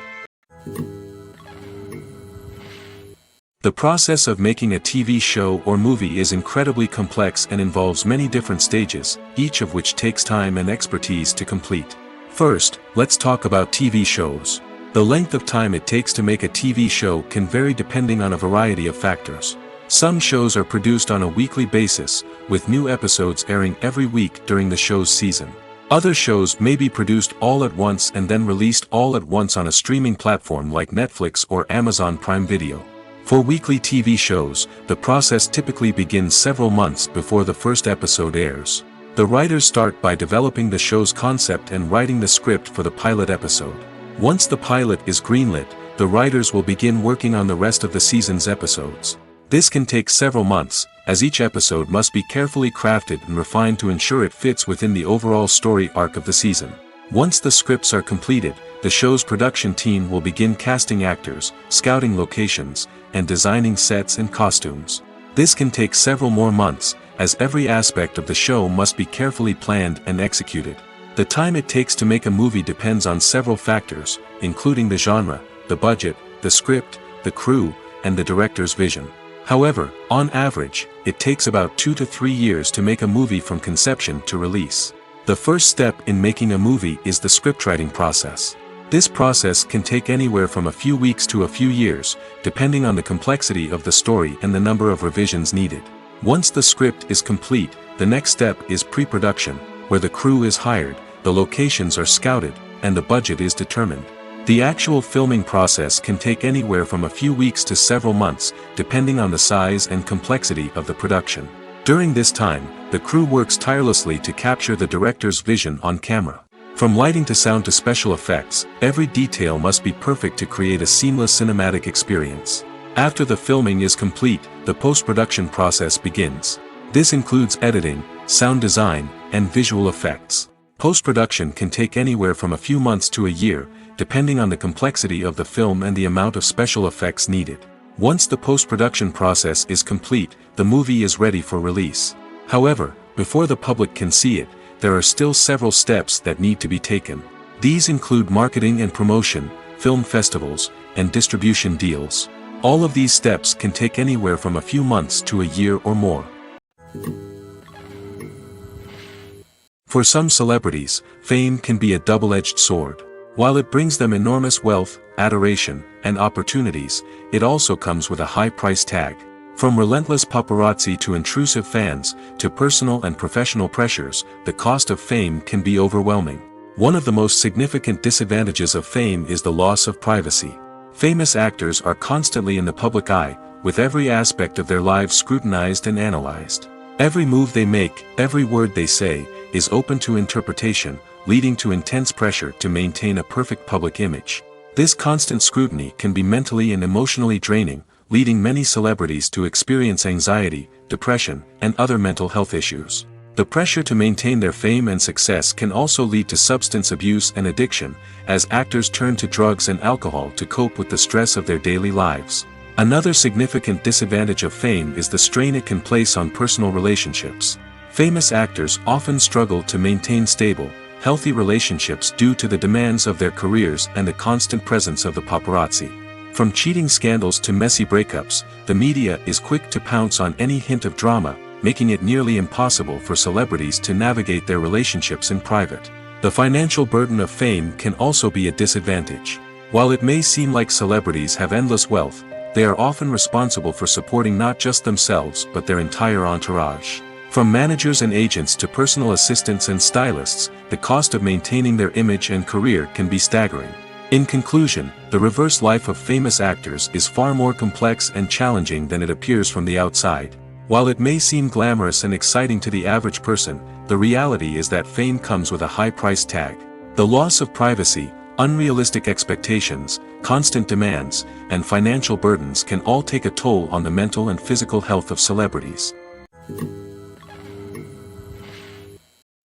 The process of making a TV show or movie is incredibly complex and involves many different stages, each of which takes time and expertise to complete. First, let's talk about TV shows. The length of time it takes to make a TV show can vary depending on a variety of factors. Some shows are produced on a weekly basis, with new episodes airing every week during the show's season. Other shows may be produced all at once and then released all at once on a streaming platform like Netflix or Amazon Prime Video. For weekly TV shows, the process typically begins several months before the first episode airs. The writers start by developing the show's concept and writing the script for the pilot episode. Once the pilot is greenlit, the writers will begin working on the rest of the season's episodes. This can take several months, as each episode must be carefully crafted and refined to ensure it fits within the overall story arc of the season. Once the scripts are completed, the show's production team will begin casting actors, scouting locations, and designing sets and costumes. This can take several more months, as every aspect of the show must be carefully planned and executed. The time it takes to make a movie depends on several factors, including the genre, the budget, the script, the crew, and the director's vision. However, on average, it takes about 2 to 3 years to make a movie from conception to release. The first step in making a movie is the scriptwriting process. This process can take anywhere from a few weeks to a few years, depending on the complexity of the story and the number of revisions needed. Once the script is complete, the next step is pre-production, where the crew is hired, the locations are scouted, and the budget is determined. The actual filming process can take anywhere from a few weeks to several months, depending on the size and complexity of the production. During this time, the crew works tirelessly to capture the director's vision on camera. From lighting to sound to special effects, every detail must be perfect to create a seamless cinematic experience. After the filming is complete, the post-production process begins. This includes editing, sound design, and visual effects. Post-production can take anywhere from a few months to a year, depending on the complexity of the film and the amount of special effects needed. Once the post-production process is complete, the movie is ready for release. However, before the public can see it, there are still several steps that need to be taken. These include marketing and promotion, film festivals, and distribution deals. All of these steps can take anywhere from a few months to a year or more. For some celebrities, fame can be a double-edged sword. While it brings them enormous wealth, adoration, and opportunities, it also comes with a high price tag. From relentless paparazzi to intrusive fans, to personal and professional pressures, the cost of fame can be overwhelming. One of the most significant disadvantages of fame is the loss of privacy. Famous actors are constantly in the public eye, with every aspect of their lives scrutinized and analyzed. Every move they make, every word they say, is open to interpretation, leading to intense pressure to maintain a perfect public image. This constant scrutiny can be mentally and emotionally draining, leading many celebrities to experience anxiety, depression, and other mental health issues. The pressure to maintain their fame and success can also lead to substance abuse and addiction, as actors turn to drugs and alcohol to cope with the stress of their daily lives. Another significant disadvantage of fame is the strain it can place on personal relationships. Famous actors often struggle to maintain stable, healthy relationships due to the demands of their careers and the constant presence of the paparazzi. From cheating scandals to messy breakups, the media is quick to pounce on any hint of drama, making it nearly impossible for celebrities to navigate their relationships in private. The financial burden of fame can also be a disadvantage. While it may seem like celebrities have endless wealth, they are often responsible for supporting not just themselves but their entire entourage. From managers and agents to personal assistants and stylists, the cost of maintaining their image and career can be staggering. In conclusion, the reverse life of famous actors is far more complex and challenging than it appears from the outside. While it may seem glamorous and exciting to the average person, the reality is that fame comes with a high price tag. The loss of privacy, unrealistic expectations, constant demands, and financial burdens can all take a toll on the mental and physical health of celebrities.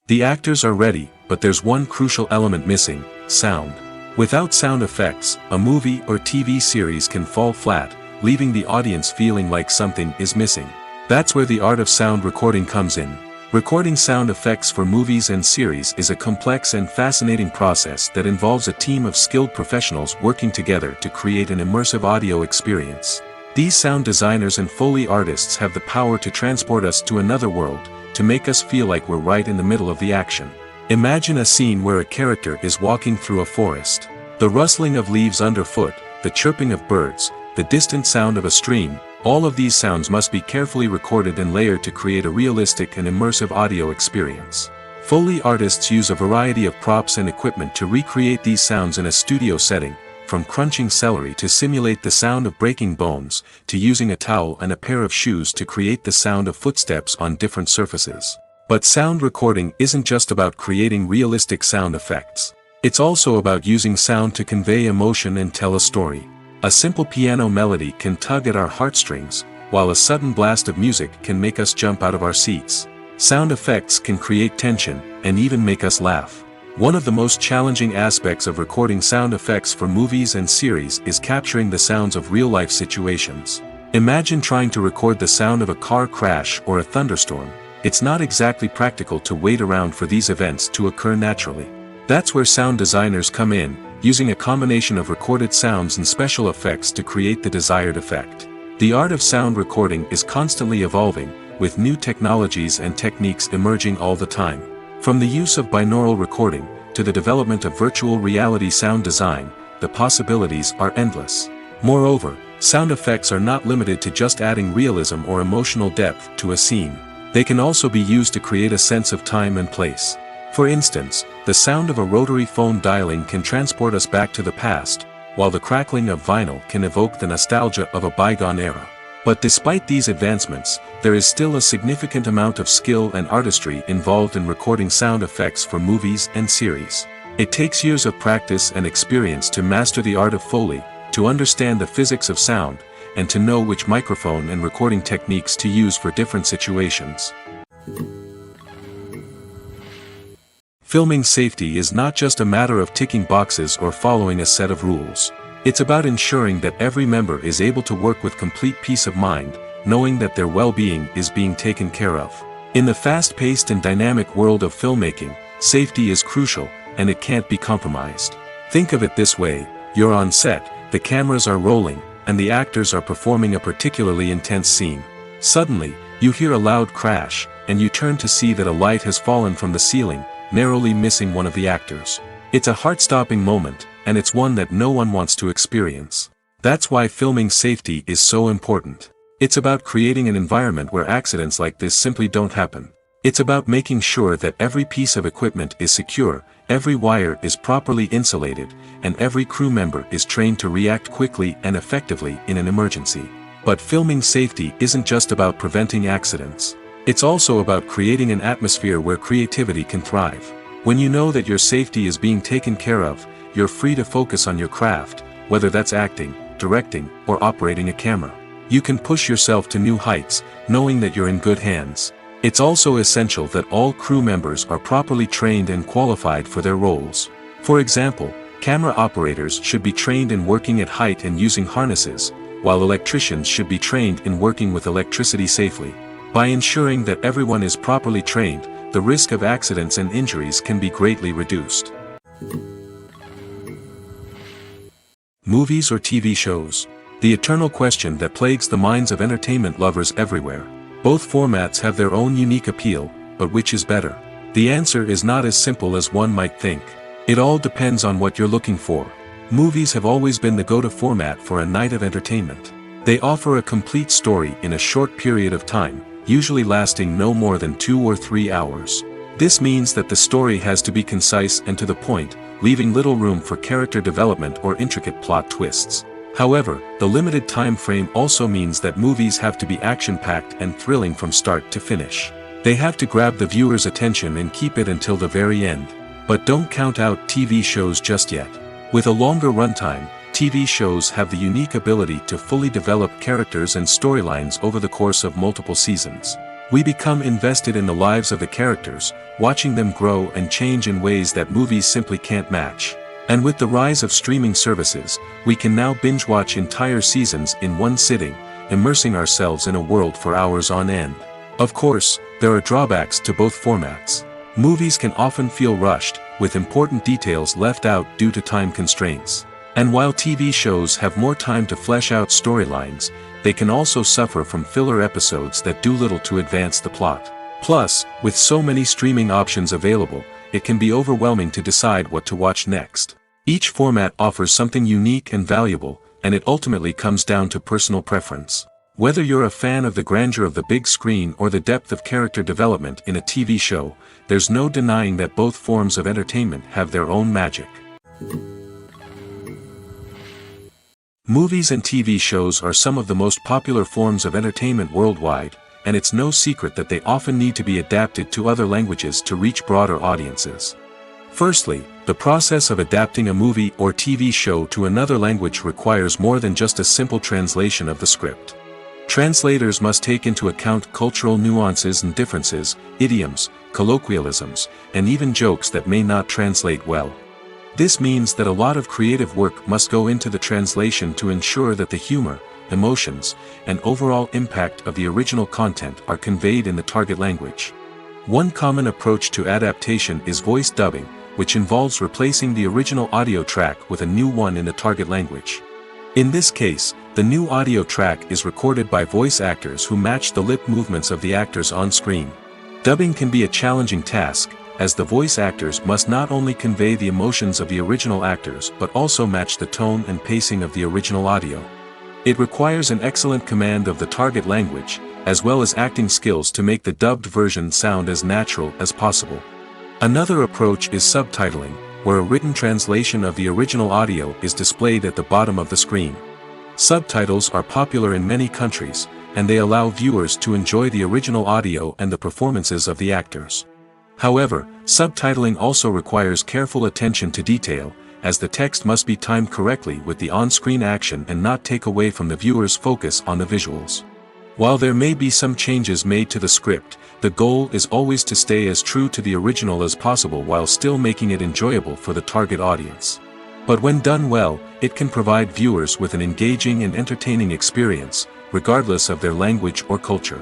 The actors are ready, but there's one crucial element missing: sound. Without sound effects, a movie or TV series can fall flat, leaving the audience feeling like something is missing. That's where the art of sound recording comes in. Recording sound effects for movies and series is a complex and fascinating process that involves a team of skilled professionals working together to create an immersive audio experience. These sound designers and Foley artists have the power to transport us to another world, to make us feel like we're right in the middle of the action. Imagine a scene where a character is walking through a forest. The rustling of leaves underfoot, the chirping of birds, the distant sound of a stream, all of these sounds must be carefully recorded and layered to create a realistic and immersive audio experience. Foley artists use a variety of props and equipment to recreate these sounds in a studio setting, from crunching celery to simulate the sound of breaking bones, to using a towel and a pair of shoes to create the sound of footsteps on different surfaces. But sound recording isn't just about creating realistic sound effects. It's also about using sound to convey emotion and tell a story. A simple piano melody can tug at our heartstrings, while a sudden blast of music can make us jump out of our seats. Sound effects can create tension, and even make us laugh. One of the most challenging aspects of recording sound effects for movies and series is capturing the sounds of real-life situations. Imagine trying to record the sound of a car crash or a thunderstorm. It's not exactly practical to wait around for these events to occur naturally. That's where sound designers come in, using a combination of recorded sounds and special effects to create the desired effect. The art of sound recording is constantly evolving, with new technologies and techniques emerging all the time. From the use of binaural recording, to the development of virtual reality sound design, the possibilities are endless. Moreover, sound effects are not limited to just adding realism or emotional depth to a scene. They can also be used to create a sense of time and place. For instance, the sound of a rotary phone dialing can transport us back to the past, while the crackling of vinyl can evoke the nostalgia of a bygone era. But despite these advancements, there is still a significant amount of skill and artistry involved in recording sound effects for movies and series. It takes years of practice and experience to master the art of Foley, to understand the physics of sound, and to know which microphone and recording techniques to use for different situations. Filming safety is not just a matter of ticking boxes or following a set of rules. It's about ensuring that every member is able to work with complete peace of mind, knowing that their well-being is being taken care of. In the fast-paced and dynamic world of filmmaking, safety is crucial, and it can't be compromised. Think of it this way: you're on set, the cameras are rolling, and the actors are performing a particularly intense scene. Suddenly, you hear a loud crash, and you turn to see that a light has fallen from the ceiling, narrowly missing one of the actors. It's a heart-stopping moment, and it's one that no one wants to experience. That's why filming safety is so important. It's about creating an environment where accidents like this simply don't happen. It's about making sure that every piece of equipment is secure, every wire is properly insulated, and every crew member is trained to react quickly and effectively in an emergency. But filming safety isn't just about preventing accidents. It's also about creating an atmosphere where creativity can thrive. When you know that your safety is being taken care of, you're free to focus on your craft, whether that's acting, directing, or operating a camera. You can push yourself to new heights, knowing that you're in good hands. It's also essential that all crew members are properly trained and qualified for their roles. For example, camera operators should be trained in working at height and using harnesses, while electricians should be trained in working with electricity safely. By ensuring that everyone is properly trained, the risk of accidents and injuries can be greatly reduced. Movies or TV shows? The eternal question that plagues the minds of entertainment lovers everywhere. Both formats have their own unique appeal, but which is better? The answer is not as simple as one might think. It all depends on what you're looking for. Movies have always been the go-to format for a night of entertainment. They offer a complete story in a short period of time, usually lasting no more than 2 or 3 hours. This means that the story has to be concise and to the point, leaving little room for character development or intricate plot twists. However, the limited time frame also means that movies have to be action-packed and thrilling from start to finish. They have to grab the viewer's attention and keep it until the very end. But don't count out TV shows just yet. With a longer runtime, TV shows have the unique ability to fully develop characters and storylines over the course of multiple seasons. We become invested in the lives of the characters, watching them grow and change in ways that movies simply can't match. And with the rise of streaming services, we can now binge-watch entire seasons in one sitting, immersing ourselves in a world for hours on end. Of course, there are drawbacks to both formats. Movies can often feel rushed, with important details left out due to time constraints. And while TV shows have more time to flesh out storylines, they can also suffer from filler episodes that do little to advance the plot. Plus, with so many streaming options available, it can be overwhelming to decide what to watch next. Each format offers something unique and valuable, and it ultimately comes down to personal preference. Whether you're a fan of the grandeur of the big screen or the depth of character development in a TV show, there's no denying that both forms of entertainment have their own magic. Movies and TV shows are some of the most popular forms of entertainment worldwide, and it's no secret that they often need to be adapted to other languages to reach broader audiences. Firstly, the process of adapting a movie or TV show to another language requires more than just a simple translation of the script. Translators must take into account cultural nuances and differences, idioms, colloquialisms, and even jokes that may not translate well. This means that a lot of creative work must go into the translation to ensure that the humor, emotions, and overall impact of the original content are conveyed in the target language. One common approach to adaptation is voice dubbing, which involves replacing the original audio track with a new one in the target language. In this case, the new audio track is recorded by voice actors who match the lip movements of the actors on screen. Dubbing can be a challenging task, as the voice actors must not only convey the emotions of the original actors but also match the tone and pacing of the original audio. It requires an excellent command of the target language, as well as acting skills to make the dubbed version sound as natural as possible. Another approach is subtitling, where a written translation of the original audio is displayed at the bottom of the screen. Subtitles are popular in many countries, and they allow viewers to enjoy the original audio and the performances of the actors. However, subtitling also requires careful attention to detail, as the text must be timed correctly with the on-screen action and not take away from the viewer's focus on the visuals. While there may be some changes made to the script, the goal is always to stay as true to the original as possible while still making it enjoyable for the target audience. But when done well, it can provide viewers with an engaging and entertaining experience, regardless of their language or culture.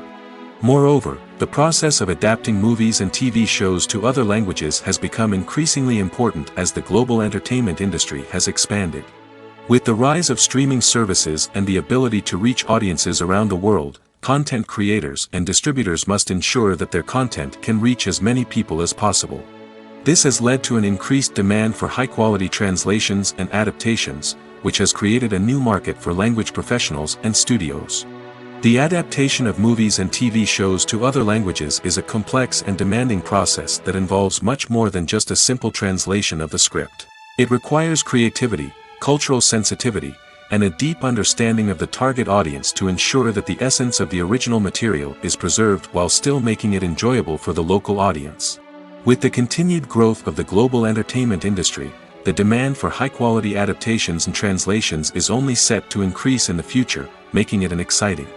Moreover, the process of adapting movies and TV shows to other languages has become increasingly important as the global entertainment industry has expanded. With the rise of streaming services and the ability to reach audiences around the world, content creators and distributors must ensure that their content can reach as many people as possible. This has led to an increased demand for high-quality translations and adaptations, which has created a new market for language professionals and studios. The adaptation of movies and TV shows to other languages is a complex and demanding process that involves much more than just a simple translation of the script. It requires creativity, cultural sensitivity, and a deep understanding of the target audience to ensure that the essence of the original material is preserved while still making it enjoyable for the local audience. With the continued growth of the global entertainment industry, the demand for high-quality adaptations and translations is only set to increase in the future, making it an exciting.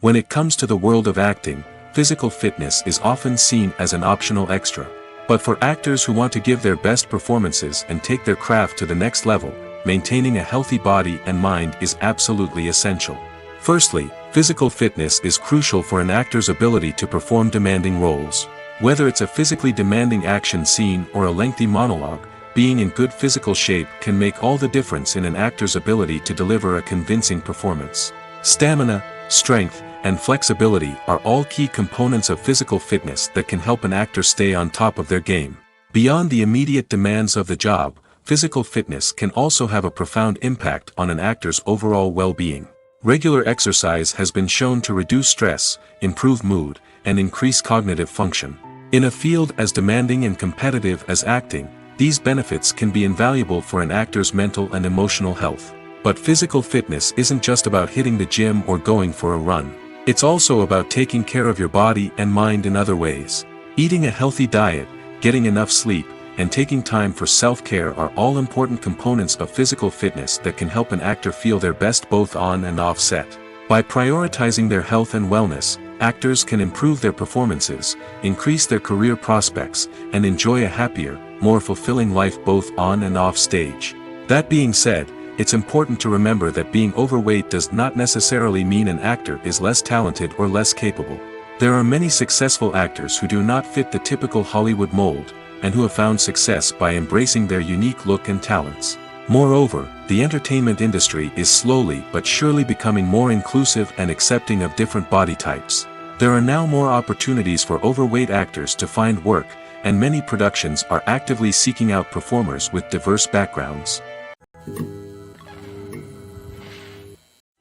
When it comes to the world of acting, physical fitness is often seen as an optional extra. But for actors who want to give their best performances and take their craft to the next level, maintaining a healthy body and mind is absolutely essential. Firstly, physical fitness is crucial for an actor's ability to perform demanding roles. Whether it's a physically demanding action scene or a lengthy monologue, being in good physical shape can make all the difference in an actor's ability to deliver a convincing performance. Stamina, strength, and flexibility are all key components of physical fitness that can help an actor stay on top of their game. Beyond the immediate demands of the job, physical fitness can also have a profound impact on an actor's overall well-being. Regular exercise has been shown to reduce stress, improve mood, and increase cognitive function. In a field as demanding and competitive as acting, these benefits can be invaluable for an actor's mental and emotional health. But physical fitness isn't just about hitting the gym or going for a run. It's also about taking care of your body and mind in other ways. Eating a healthy diet, getting enough sleep, and taking time for self-care are all important components of physical fitness that can help an actor feel their best both on and off set. By prioritizing their health and wellness, actors can improve their performances, increase their career prospects, and enjoy a happier, more fulfilling life both on and off stage. That being said, it's important to remember that being overweight does not necessarily mean an actor is less talented or less capable. There are many successful actors who do not fit the typical Hollywood mold, and who have found success by embracing their unique look and talents. Moreover, the entertainment industry is slowly but surely becoming more inclusive and accepting of different body types. There are now more opportunities for overweight actors to find work, and many productions are actively seeking out performers with diverse backgrounds.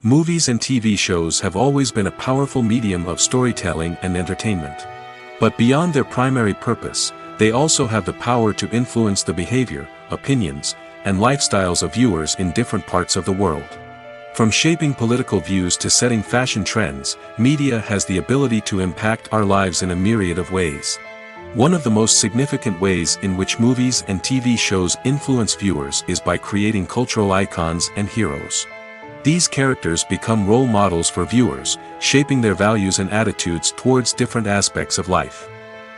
Movies and TV shows have always been a powerful medium of storytelling and entertainment. But beyond their primary purpose, they also have the power to influence the behavior, opinions, and lifestyles of viewers in different parts of the world. From shaping political views to setting fashion trends, media has the ability to impact our lives in a myriad of ways. One of the most significant ways in which movies and TV shows influence viewers is by creating cultural icons and heroes. These characters become role models for viewers, shaping their values and attitudes towards different aspects of life.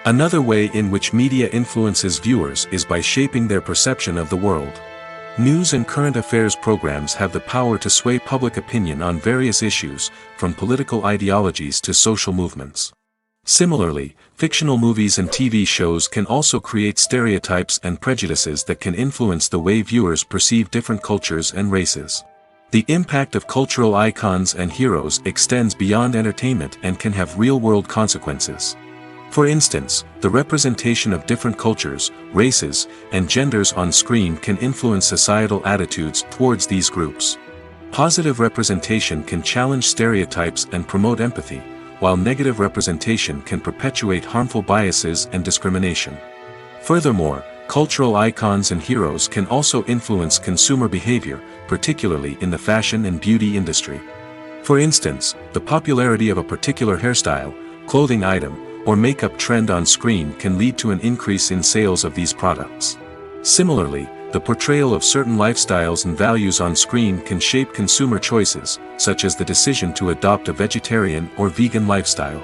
Another way in which media influences viewers is by shaping their perception of the world. News and current affairs programs have the power to sway public opinion on various issues, from political ideologies to social movements. Similarly, fictional movies and TV shows can also create stereotypes and prejudices that can influence the way viewers perceive different cultures and races. The impact of cultural icons and heroes extends beyond entertainment and can have real-world consequences. For instance, the representation of different cultures, races, and genders on screen can influence societal attitudes towards these groups. Positive representation can challenge stereotypes and promote empathy, while negative representation can perpetuate harmful biases and discrimination. Furthermore, cultural icons and heroes can also influence consumer behavior, particularly in the fashion and beauty industry. For instance, the popularity of a particular hairstyle, clothing item, or makeup trend on screen can lead to an increase in sales of these products. Similarly, the portrayal of certain lifestyles and values on screen can shape consumer choices, such as the decision to adopt a vegetarian or vegan lifestyle.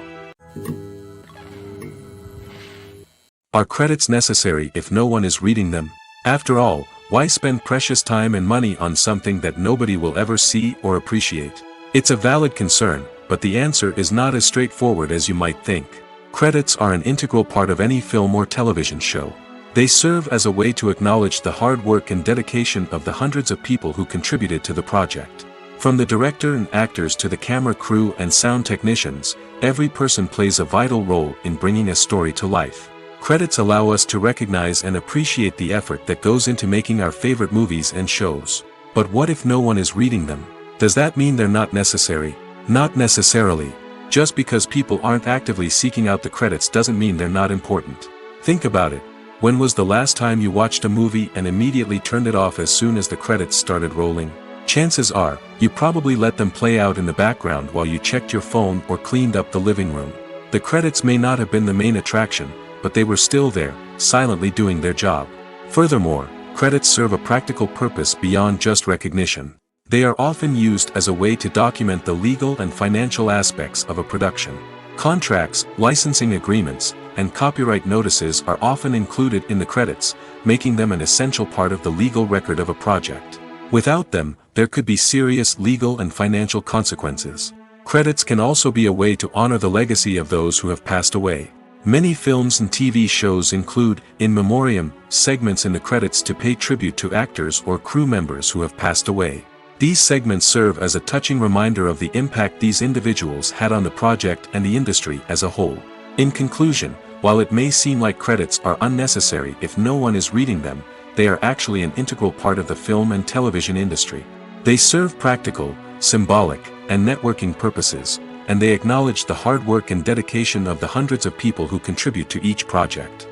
Are credits necessary if no one is reading them? After all, why spend precious time and money on something that nobody will ever see or appreciate? It's a valid concern, but the answer is not as straightforward as you might think. Credits are an integral part of any film or television show. They serve as a way to acknowledge the hard work and dedication of the hundreds of people who contributed to the project. From the director and actors to the camera crew and sound technicians, every person plays a vital role in bringing a story to life. Credits allow us to recognize and appreciate the effort that goes into making our favorite movies and shows. But what if no one is reading them? Does that mean they're not necessary? Not necessarily. Just because people aren't actively seeking out the credits doesn't mean they're not important. Think about it. When was the last time you watched a movie and immediately turned it off as soon as the credits started rolling? Chances are, you probably let them play out in the background while you checked your phone or cleaned up the living room. The credits may not have been the main attraction, but they were still there, silently doing their job. Furthermore, credits serve a practical purpose beyond just recognition. They are often used as a way to document the legal and financial aspects of a production. Contracts, licensing agreements, and copyright notices are often included in the credits, making them an essential part of the legal record of a project. Without them, there could be serious legal and financial consequences. Credits can also be a way to honor the legacy of those who have passed away. Many films and TV shows include, in memoriam, segments in the credits to pay tribute to actors or crew members who have passed away. These segments serve as a touching reminder of the impact these individuals had on the project and the industry as a whole. In conclusion, while it may seem like credits are unnecessary if no one is reading them, they are actually an integral part of the film and television industry. They serve practical, symbolic, and networking purposes, and they acknowledge the hard work and dedication of the hundreds of people who contribute to each project.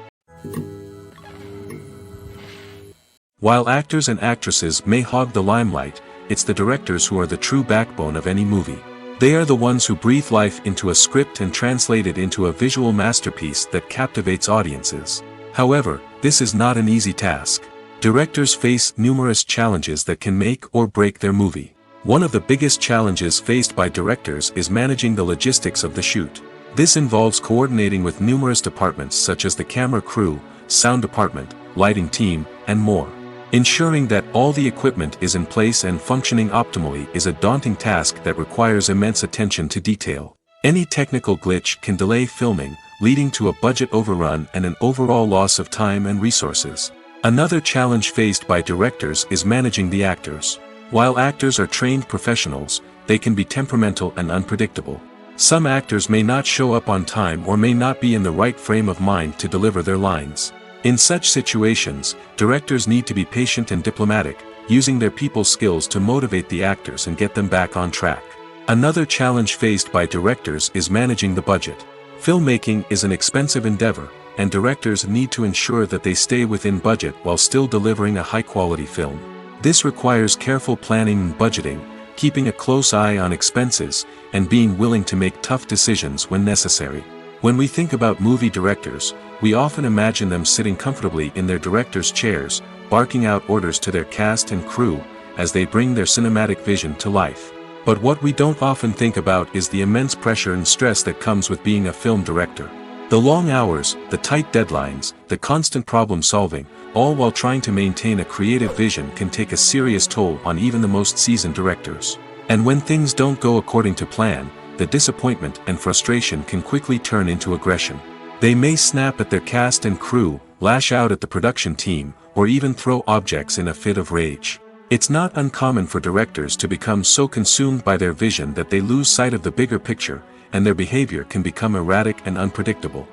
While actors and actresses may hog the limelight, it's the directors who are the true backbone of any movie. They are the ones who breathe life into a script and translate it into a visual masterpiece that captivates audiences. However, this is not an easy task. Directors face numerous challenges that can make or break their movie. One of the biggest challenges faced by directors is managing the logistics of the shoot. This involves coordinating with numerous departments such as the camera crew, sound department, lighting team, and more. Ensuring that all the equipment is in place and functioning optimally is a daunting task that requires immense attention to detail. Any technical glitch can delay filming, leading to a budget overrun and an overall loss of time and resources. Another challenge faced by directors is managing the actors. While actors are trained professionals, they can be temperamental and unpredictable. Some actors may not show up on time or may not be in the right frame of mind to deliver their lines. In such situations, directors need to be patient and diplomatic, using their people skills to motivate the actors and get them back on track. Another challenge faced by directors is managing the budget. Filmmaking is an expensive endeavor, and directors need to ensure that they stay within budget while still delivering a high-quality film. This requires careful planning and budgeting, keeping a close eye on expenses, and being willing to make tough decisions when necessary. When we think about movie directors, we often imagine them sitting comfortably in their director's chairs, barking out orders to their cast and crew, as they bring their cinematic vision to life. But what we don't often think about is the immense pressure and stress that comes with being a film director. The long hours, the tight deadlines, the constant problem solving, all while trying to maintain a creative vision can take a serious toll on even the most seasoned directors. And when things don't go according to plan, the disappointment and frustration can quickly turn into aggression. They may snap at their cast and crew, lash out at the production team, or even throw objects in a fit of rage. It's not uncommon for directors to become so consumed by their vision that they lose sight of the bigger picture, and their behavior can become erratic and unpredictable.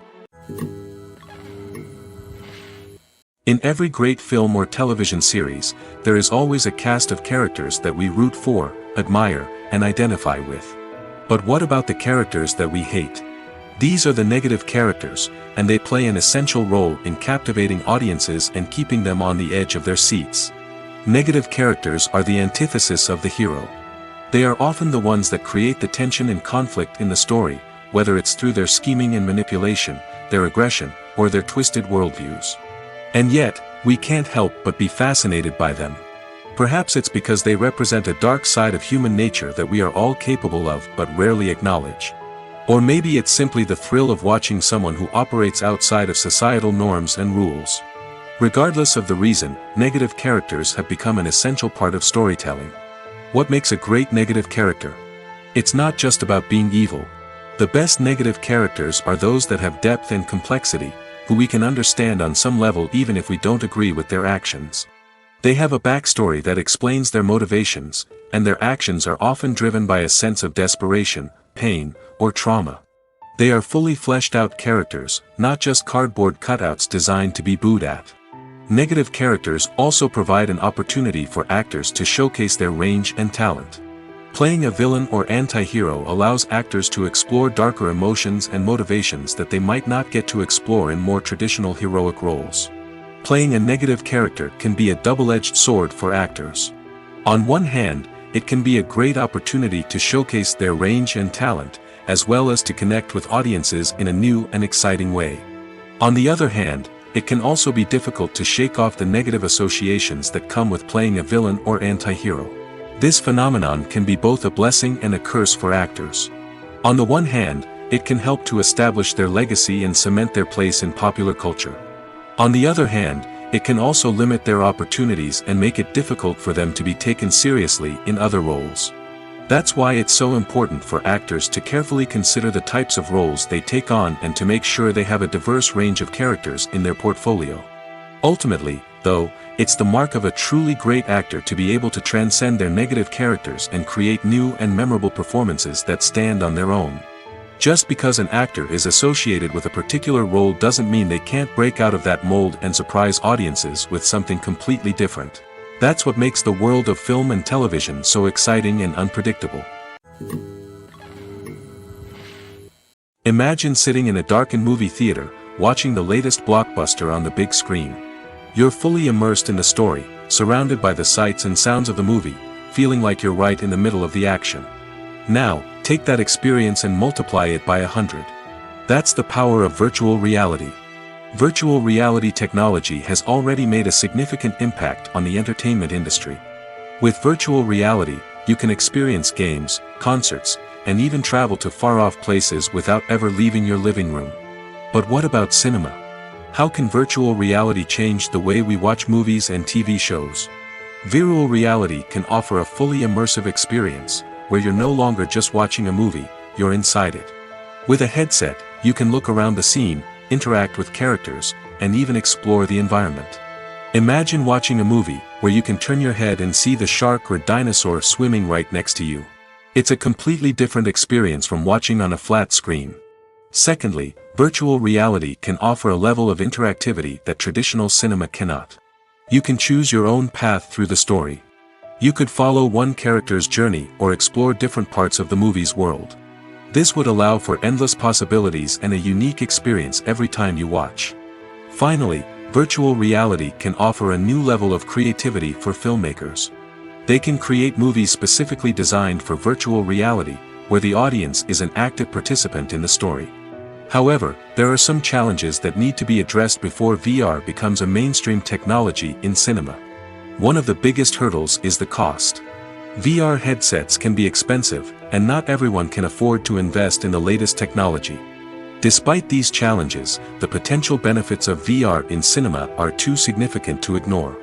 In every great film or television series, there is always a cast of characters that we root for, admire, and identify with. But what about the characters that we hate? These are the negative characters, and they play an essential role in captivating audiences and keeping them on the edge of their seats. Negative characters are the antithesis of the hero. They are often the ones that create the tension and conflict in the story, whether it's through their scheming and manipulation, their aggression, or their twisted worldviews. And yet, we can't help but be fascinated by them. Perhaps it's because they represent a dark side of human nature that we are all capable of but rarely acknowledge. Or maybe it's simply the thrill of watching someone who operates outside of societal norms and rules. Regardless of the reason, negative characters have become an essential part of storytelling. What makes a great negative character? It's not just about being evil. The best negative characters are those that have depth and complexity, who we can understand on some level even if we don't agree with their actions. They have a backstory that explains their motivations, and their actions are often driven by a sense of desperation, pain, or trauma. They are fully fleshed out characters, not just cardboard cutouts designed to be booed at. Negative characters also provide an opportunity for actors to showcase their range and talent. Playing a villain or anti-hero allows actors to explore darker emotions and motivations that they might not get to explore in more traditional heroic roles. Playing a negative character can be a double-edged sword for actors. On one hand, it can be a great opportunity to showcase their range and talent, as well as to connect with audiences in a new and exciting way. On the other hand, it can also be difficult to shake off the negative associations that come with playing a villain or anti-hero. This phenomenon can be both a blessing and a curse for actors. On the one hand, it can help to establish their legacy and cement their place in popular culture. On the other hand, it can also limit their opportunities and make it difficult for them to be taken seriously in other roles. That's why it's so important for actors to carefully consider the types of roles they take on and to make sure they have a diverse range of characters in their portfolio. Ultimately, though, it's the mark of a truly great actor to be able to transcend their negative characters and create new and memorable performances that stand on their own. Just because an actor is associated with a particular role doesn't mean they can't break out of that mold and surprise audiences with something completely different. That's what makes the world of film and television so exciting and unpredictable. Imagine sitting in a darkened movie theater, watching the latest blockbuster on the big screen. You're fully immersed in the story, surrounded by the sights and sounds of the movie, feeling like you're right in the middle of the action. Now, take that experience and multiply it by 100. That's the power of virtual reality. Virtual reality technology has already made a significant impact on the entertainment industry. With virtual reality, you can experience games, concerts, and even travel to far-off places without ever leaving your living room. But what about cinema? How can virtual reality change the way we watch movies and TV shows? Virtual reality can offer a fully immersive experience, where you're no longer just watching a movie, you're inside it. With a headset, you can look around the scene, interact with characters, and even explore the environment. Imagine watching a movie where you can turn your head and see the shark or dinosaur swimming right next to you. It's a completely different experience from watching on a flat screen. Secondly, virtual reality can offer a level of interactivity that traditional cinema cannot. You can choose your own path through the story. You could follow one character's journey or explore different parts of the movie's world. This would allow for endless possibilities and a unique experience every time you watch. Finally, virtual reality can offer a new level of creativity for filmmakers. They can create movies specifically designed for virtual reality, where the audience is an active participant in the story. However, there are some challenges that need to be addressed before VR becomes a mainstream technology in cinema. One of the biggest hurdles is the cost. VR headsets can be expensive, and not everyone can afford to invest in the latest technology. Despite these challenges, the potential benefits of VR in cinema are too significant to ignore.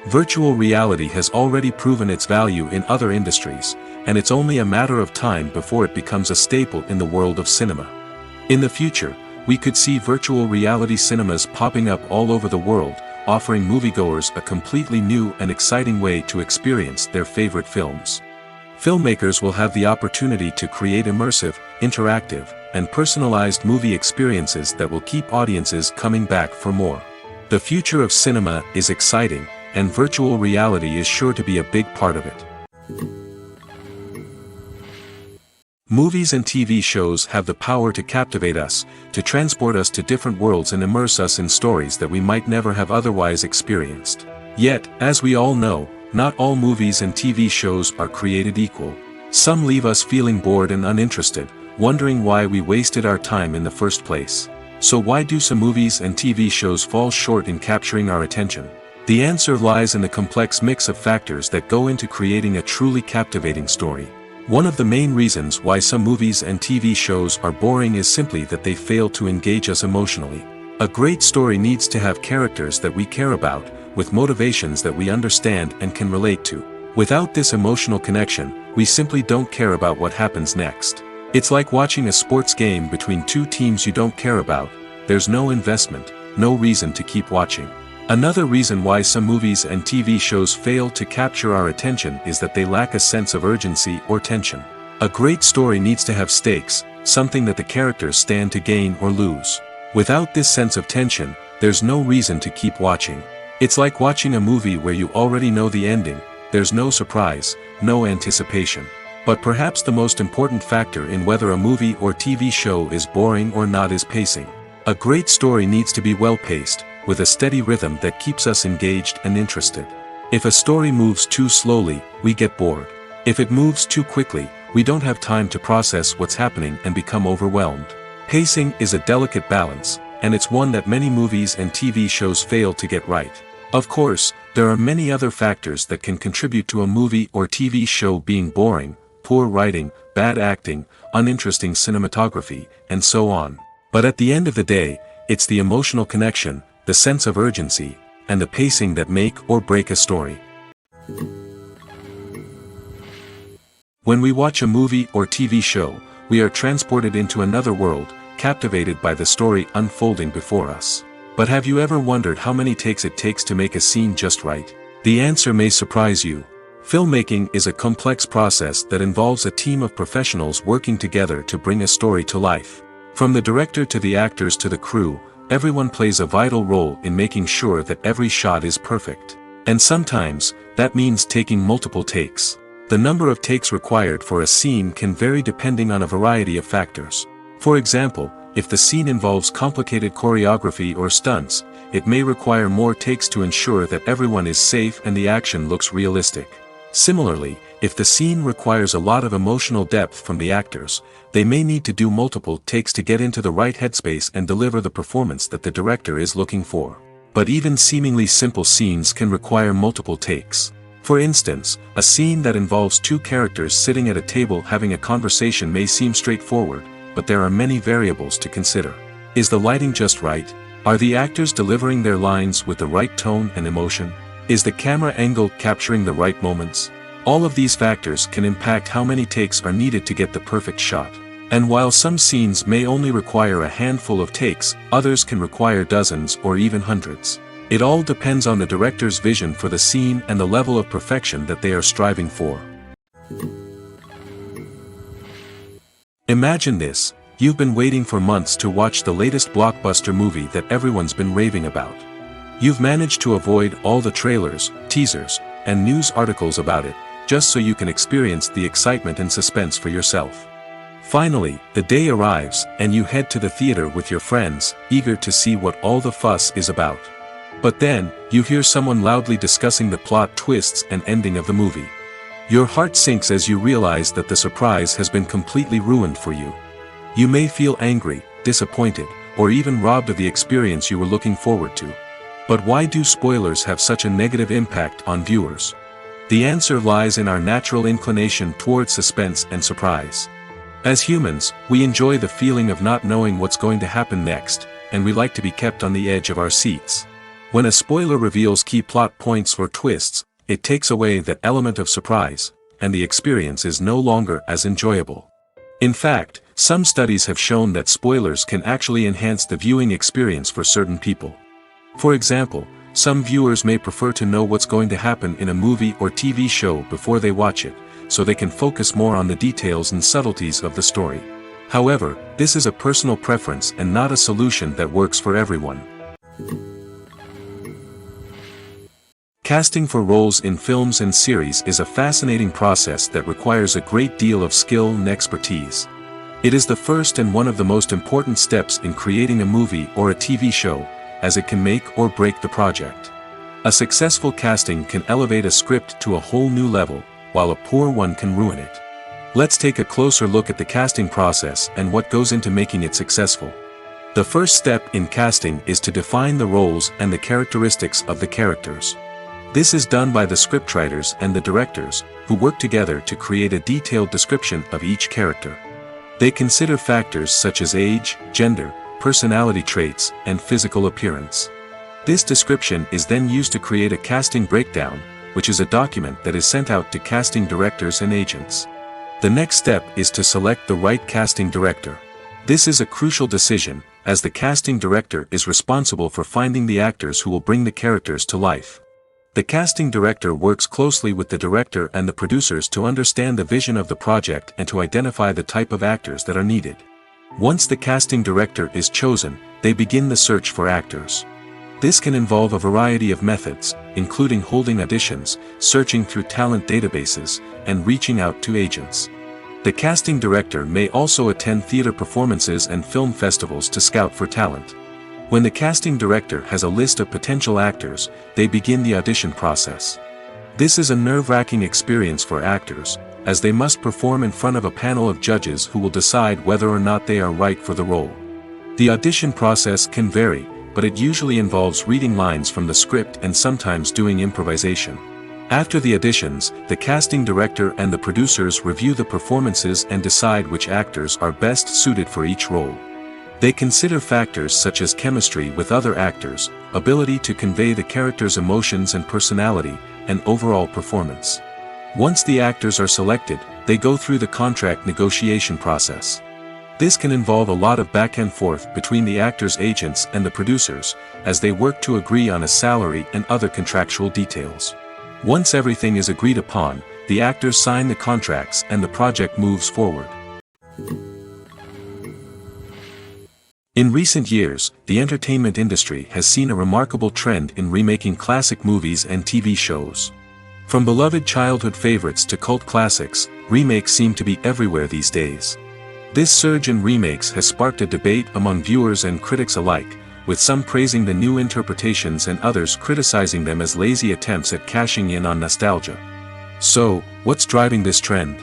Virtual reality has already proven its value in other industries, and it's only a matter of time before it becomes a staple in the world of cinema. In the future, we could see virtual reality cinemas popping up all over the world, offering moviegoers a completely new and exciting way to experience their favorite films. Filmmakers will have the opportunity to create immersive, interactive, and personalized movie experiences that will keep audiences coming back for more. The future of cinema is exciting, and virtual reality is sure to be a big part of it. Movies and TV shows have the power to captivate us, to transport us to different worlds and immerse us in stories that we might never have otherwise experienced. Yet, as we all know, not all movies and TV shows are created equal. Some leave us feeling bored and uninterested, wondering why we wasted our time in the first place. So why do some movies and TV shows fall short in capturing our attention? The answer lies in the complex mix of factors that go into creating a truly captivating story. One of the main reasons why some movies and TV shows are boring is simply that they fail to engage us emotionally. A great story needs to have characters that we care about, with motivations that we understand and can relate to. Without this emotional connection, we simply don't care about what happens next. It's like watching a sports game between two teams you don't care about. There's no investment, no reason to keep watching. Another reason why some movies and TV shows fail to capture our attention is that they lack a sense of urgency or tension. A great story needs to have stakes, something that the characters stand to gain or lose. Without this sense of tension, there's no reason to keep watching. It's like watching a movie where you already know the ending, there's no surprise, no anticipation. But perhaps the most important factor in whether a movie or TV show is boring or not is pacing. A great story needs to be well-paced, with a steady rhythm that keeps us engaged and interested. If a story moves too slowly, we get bored. If it moves too quickly, we don't have time to process what's happening and become overwhelmed. Pacing is a delicate balance, and it's one that many movies and TV shows fail to get right. Of course, there are many other factors that can contribute to a movie or TV show being boring: poor writing, bad acting, uninteresting cinematography, and so on. But at the end of the day, it's the emotional connection, the sense of urgency, and the pacing that make or break a story. When we watch a movie or TV show, we are transported into another world, captivated by the story unfolding before us. But have you ever wondered how many takes it takes to make a scene just right? The answer may surprise you. Filmmaking is a complex process that involves a team of professionals working together to bring a story to life. From the director to the actors to the crew, everyone plays a vital role in making sure that every shot is perfect. And sometimes, that means taking multiple takes. The number of takes required for a scene can vary depending on a variety of factors. For example, if the scene involves complicated choreography or stunts, it may require more takes to ensure that everyone is safe and the action looks realistic. Similarly, if the scene requires a lot of emotional depth from the actors, they may need to do multiple takes to get into the right headspace and deliver the performance that the director is looking for. But even seemingly simple scenes can require multiple takes. For instance, a scene that involves two characters sitting at a table having a conversation may seem straightforward, but there are many variables to consider. Is the lighting just right? Are the actors delivering their lines with the right tone and emotion? Is the camera angle capturing the right moments? All of these factors can impact how many takes are needed to get the perfect shot. And while some scenes may only require a handful of takes, others can require dozens or even hundreds. It all depends on the director's vision for the scene and the level of perfection that they are striving for. Imagine this: you've been waiting for months to watch the latest blockbuster movie that everyone's been raving about. You've managed to avoid all the trailers, teasers, and news articles about it, just so you can experience the excitement and suspense for yourself. Finally, the day arrives, and you head to the theater with your friends, eager to see what all the fuss is about. But then, you hear someone loudly discussing the plot twists and ending of the movie. Your heart sinks as you realize that the surprise has been completely ruined for you. You may feel angry, disappointed, or even robbed of the experience you were looking forward to. But why do spoilers have such a negative impact on viewers? The answer lies in our natural inclination towards suspense and surprise. As humans, we enjoy the feeling of not knowing what's going to happen next, and we like to be kept on the edge of our seats. When a spoiler reveals key plot points or twists, it takes away that element of surprise, and the experience is no longer as enjoyable. In fact, some studies have shown that spoilers can actually enhance the viewing experience for certain people. For example, some viewers may prefer to know what's going to happen in a movie or TV show before they watch it, so they can focus more on the details and subtleties of the story. However, this is a personal preference and not a solution that works for everyone. Casting for roles in films and series is a fascinating process that requires a great deal of skill and expertise. It is the first and one of the most important steps in creating a movie or a TV show, as it can make or break the project. A successful casting can elevate a script to a whole new level, while a poor one can ruin it. Let's take a closer look at the casting process and what goes into making it successful. The first step in casting is to define the roles and the characteristics of the characters. This is done by the scriptwriters and the directors, who work together to create a detailed description of each character. They consider factors such as age, gender, personality traits, and physical appearance. This description is then used to create a casting breakdown, which is a document that is sent out to casting directors and agents. The next step is to select the right casting director. This is a crucial decision, as the casting director is responsible for finding the actors who will bring the characters to life. The casting director works closely with the director and the producers to understand the vision of the project and to identify the type of actors that are needed. Once the casting director is chosen, they begin the search for actors. This can involve a variety of methods, including holding auditions, searching through talent databases, and reaching out to agents. The casting director may also attend theater performances and film festivals to scout for talent. When the casting director has a list of potential actors, they begin the audition process. This is a nerve-wracking experience for actors, as they must perform in front of a panel of judges who will decide whether or not they are right for the role. The audition process can vary, but it usually involves reading lines from the script and sometimes doing improvisation. After the auditions, the casting director and the producers review the performances and decide which actors are best suited for each role. They consider factors such as chemistry with other actors, ability to convey the character's emotions and personality, and overall performance. Once the actors are selected, they go through the contract negotiation process. This can involve a lot of back and forth between the actors' agents and the producers, as they work to agree on a salary and other contractual details. Once everything is agreed upon, the actors sign the contracts and the project moves forward. In recent years, the entertainment industry has seen a remarkable trend in remaking classic movies and TV shows. From beloved childhood favorites to cult classics, remakes seem to be everywhere these days. This surge in remakes has sparked a debate among viewers and critics alike, with some praising the new interpretations and others criticizing them as lazy attempts at cashing in on nostalgia. So, what's driving this trend?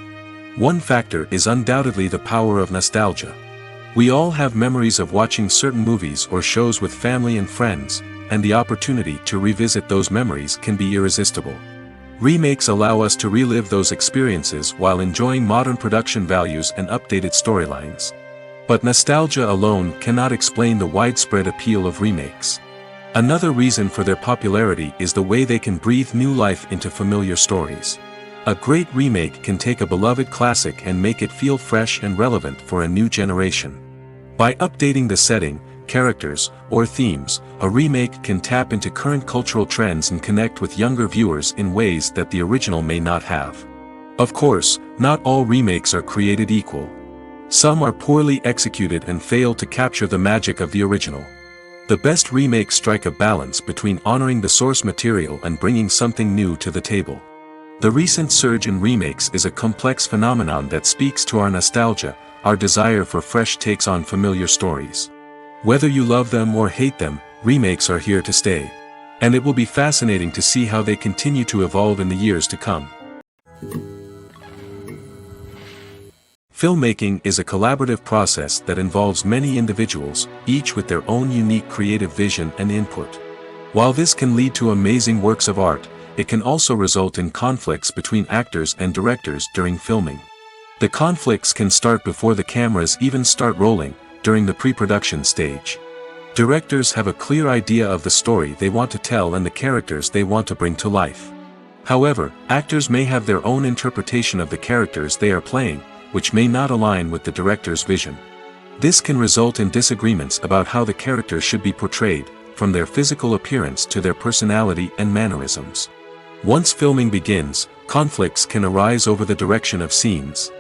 One factor is undoubtedly the power of nostalgia. We all have memories of watching certain movies or shows with family and friends, and the opportunity to revisit those memories can be irresistible. Remakes allow us to relive those experiences while enjoying modern production values and updated storylines. But nostalgia alone cannot explain the widespread appeal of remakes. Another reason for their popularity is the way they can breathe new life into familiar stories. A great remake can take a beloved classic and make it feel fresh and relevant for a new generation. By updating the setting, characters, or themes, a remake can tap into current cultural trends and connect with younger viewers in ways that the original may not have. Of course, not all remakes are created equal. Some are poorly executed and fail to capture the magic of the original. The best remakes strike a balance between honoring the source material and bringing something new to the table. The recent surge in remakes is a complex phenomenon that speaks to our nostalgia, our desire for fresh takes on familiar stories. Whether you love them or hate them, remakes are here to stay. And it will be fascinating to see how they continue to evolve in the years to come. Filmmaking is a collaborative process that involves many individuals, each with their own unique creative vision and input. While this can lead to amazing works of art, it can also result in conflicts between actors and directors during filming. The conflicts can start before the cameras even start rolling, during the pre-production stage. Directors have a clear idea of the story they want to tell and the characters they want to bring to life. However, actors may have their own interpretation of the characters they are playing, which may not align with the director's vision. This can result in disagreements about how the characters should be portrayed, from their physical appearance to their personality and mannerisms. Once filming begins, conflicts can arise over the direction of scenes.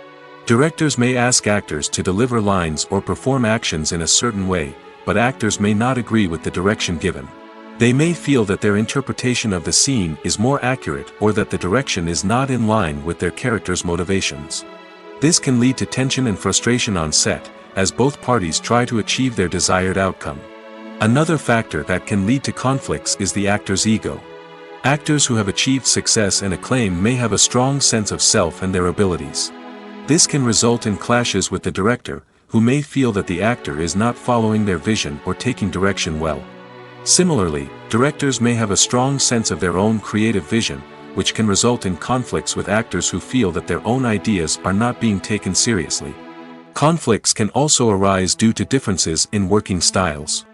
Directors may ask actors to deliver lines or perform actions in a certain way, but actors may not agree with the direction given. They may feel that their interpretation of the scene is more accurate or that the direction is not in line with their character's motivations. This can lead to tension and frustration on set, as both parties try to achieve their desired outcome. Another factor that can lead to conflicts is the actor's ego. Actors who have achieved success and acclaim may have a strong sense of self and their abilities. This can result in clashes with the director, who may feel that the actor is not following their vision or taking direction well. Similarly, directors may have a strong sense of their own creative vision, which can result in conflicts with actors who feel that their own ideas are not being taken seriously. Conflicts can also arise due to differences in working styles.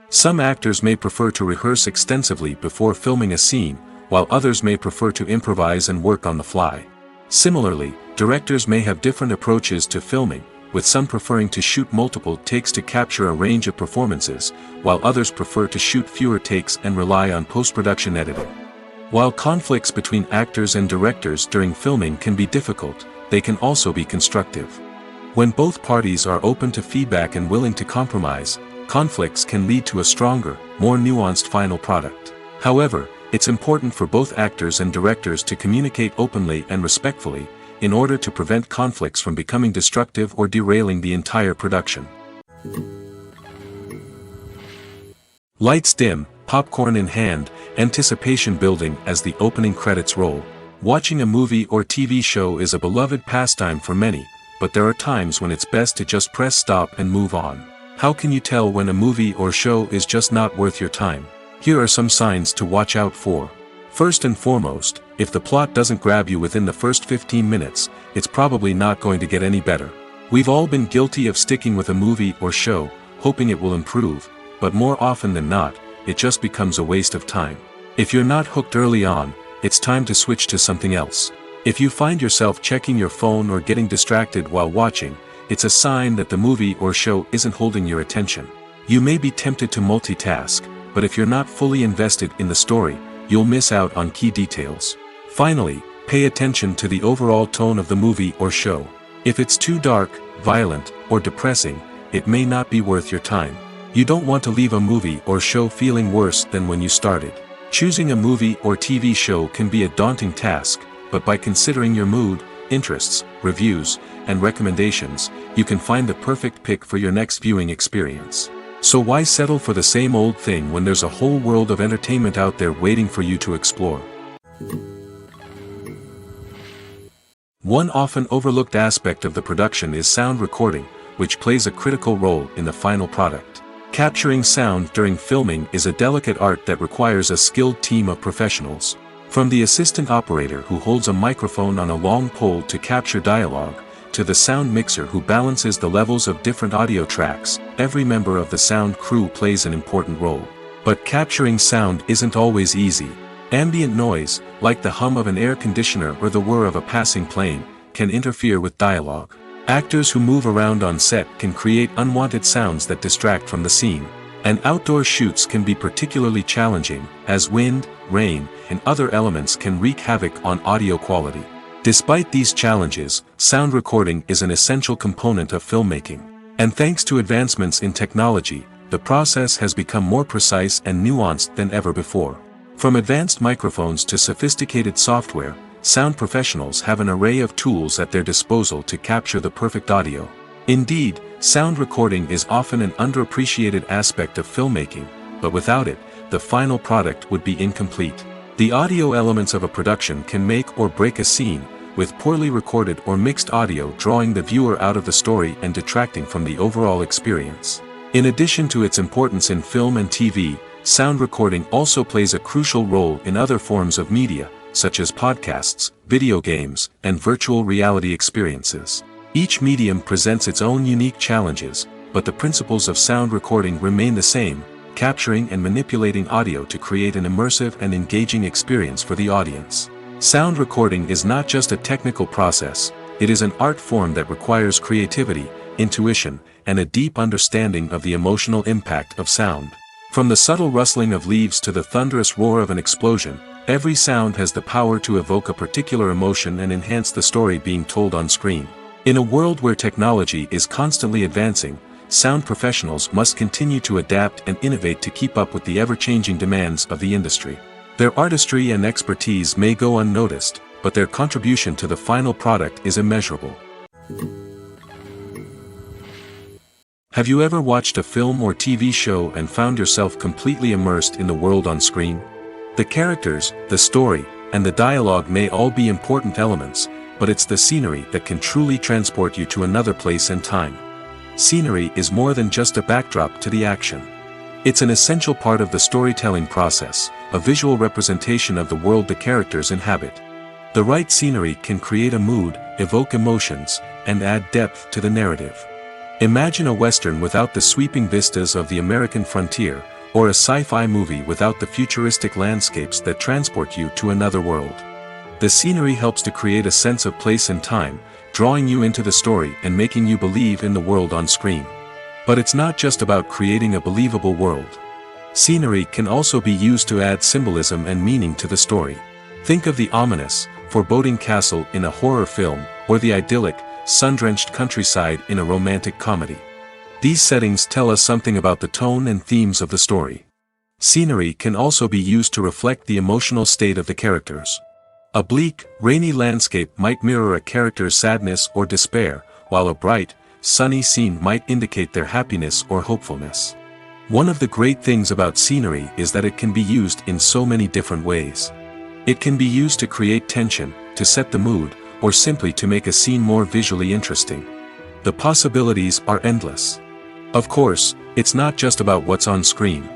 Some actors may prefer to rehearse extensively before filming a scene, while others may prefer to improvise and work on the fly. Similarly, directors may have different approaches to filming, with some preferring to shoot multiple takes to capture a range of performances, while others prefer to shoot fewer takes and rely on post-production editing. While conflicts between actors and directors during filming can be difficult, they can also be constructive. When both parties are open to feedback and willing to compromise, conflicts can lead to a stronger, more nuanced final product. However, it's important for both actors and directors to communicate openly and respectfully, in order to prevent conflicts from becoming destructive or derailing the entire production. Lights dim, popcorn in hand, anticipation building as the opening credits roll. Watching a movie or TV show is a beloved pastime for many, but there are times when it's best to just press stop and move on. How can you tell when a movie or show is just not worth your time? Here are some signs to watch out for. First and foremost, if the plot doesn't grab you within the first 15 minutes, it's probably not going to get any better. We've all been guilty of sticking with a movie or show, hoping it will improve, but more often than not, it just becomes a waste of time. If you're not hooked early on, it's time to switch to something else. If you find yourself checking your phone or getting distracted while watching, it's a sign that the movie or show isn't holding your attention. You may be tempted to multitask, but if you're not fully invested in the story, you'll miss out on key details. Finally, pay attention to the overall tone of the movie or show. If it's too dark, violent, or depressing, it may not be worth your time. You don't want to leave a movie or show feeling worse than when you started. Choosing a movie or TV show can be a daunting task, but by considering your mood, interests, reviews, and recommendations, you can find the perfect pick for your next viewing experience. So why settle for the same old thing when there's a whole world of entertainment out there waiting for you to explore? One often overlooked aspect of the production is sound recording, which plays a critical role in the final product. Capturing sound during filming is a delicate art that requires a skilled team of professionals. From the assistant operator who holds a microphone on a long pole to capture dialogue, to the sound mixer who balances the levels of different audio tracks, every member of the sound crew plays an important role. But capturing sound isn't always easy. Ambient noise, like the hum of an air conditioner or the whir of a passing plane, can interfere with dialogue. Actors who move around on set can create unwanted sounds that distract from the scene. And outdoor shoots can be particularly challenging, as wind, rain, and other elements can wreak havoc on audio quality. Despite these challenges, sound recording is an essential component of filmmaking. And thanks to advancements in technology, the process has become more precise and nuanced than ever before. From advanced microphones to sophisticated software, sound professionals have an array of tools at their disposal to capture the perfect audio. Indeed, sound recording is often an underappreciated aspect of filmmaking, but without it, the final product would be incomplete. The audio elements of a production can make or break a scene, with poorly recorded or mixed audio drawing the viewer out of the story and detracting from the overall experience. In addition to its importance in film and TV, sound recording also plays a crucial role in other forms of media, such as podcasts, video games, and virtual reality experiences. Each medium presents its own unique challenges, but the principles of sound recording remain the same, capturing and manipulating audio to create an immersive and engaging experience for the audience. Sound recording is not just a technical process, it is an art form that requires creativity, intuition, and a deep understanding of the emotional impact of sound. From the subtle rustling of leaves to the thunderous roar of an explosion, every sound has the power to evoke a particular emotion and enhance the story being told on screen. In a world where technology is constantly advancing, sound professionals must continue to adapt and innovate to keep up with the ever-changing demands of the industry. Their artistry and expertise may go unnoticed, but their contribution to the final product is immeasurable. Have you ever watched a film or TV show and found yourself completely immersed in the world on screen? The characters, the story, and the dialogue may all be important elements, but it's the scenery that can truly transport you to another place and time. Scenery is more than just a backdrop to the action. It's an essential part of the storytelling process, a visual representation of the world the characters inhabit. The right scenery can create a mood, evoke emotions, and add depth to the narrative. Imagine a Western without the sweeping vistas of the American frontier, or a sci-fi movie without the futuristic landscapes that transport you to another world. The scenery helps to create a sense of place and time, drawing you into the story and making you believe in the world on screen. But it's not just about creating a believable world. Scenery can also be used to add symbolism and meaning to the story. Think of the ominous, foreboding castle in a horror film, or the idyllic, sun-drenched countryside in a romantic comedy. These settings tell us something about the tone and themes of the story. Scenery can also be used to reflect the emotional state of the characters. A bleak, rainy landscape might mirror a character's sadness or despair, while a bright, sunny scene might indicate their happiness or hopefulness. One of the great things about scenery is that it can be used in so many different ways. It can be used to create tension, to set the mood, or simply to make a scene more visually interesting. The possibilities are endless. Of course, it's not just about what's on screen.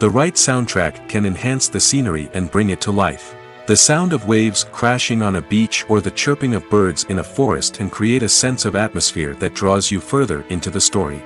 The right soundtrack can enhance the scenery and bring it to life. The sound of waves crashing on a beach or the chirping of birds in a forest can create a sense of atmosphere that draws you further into the story.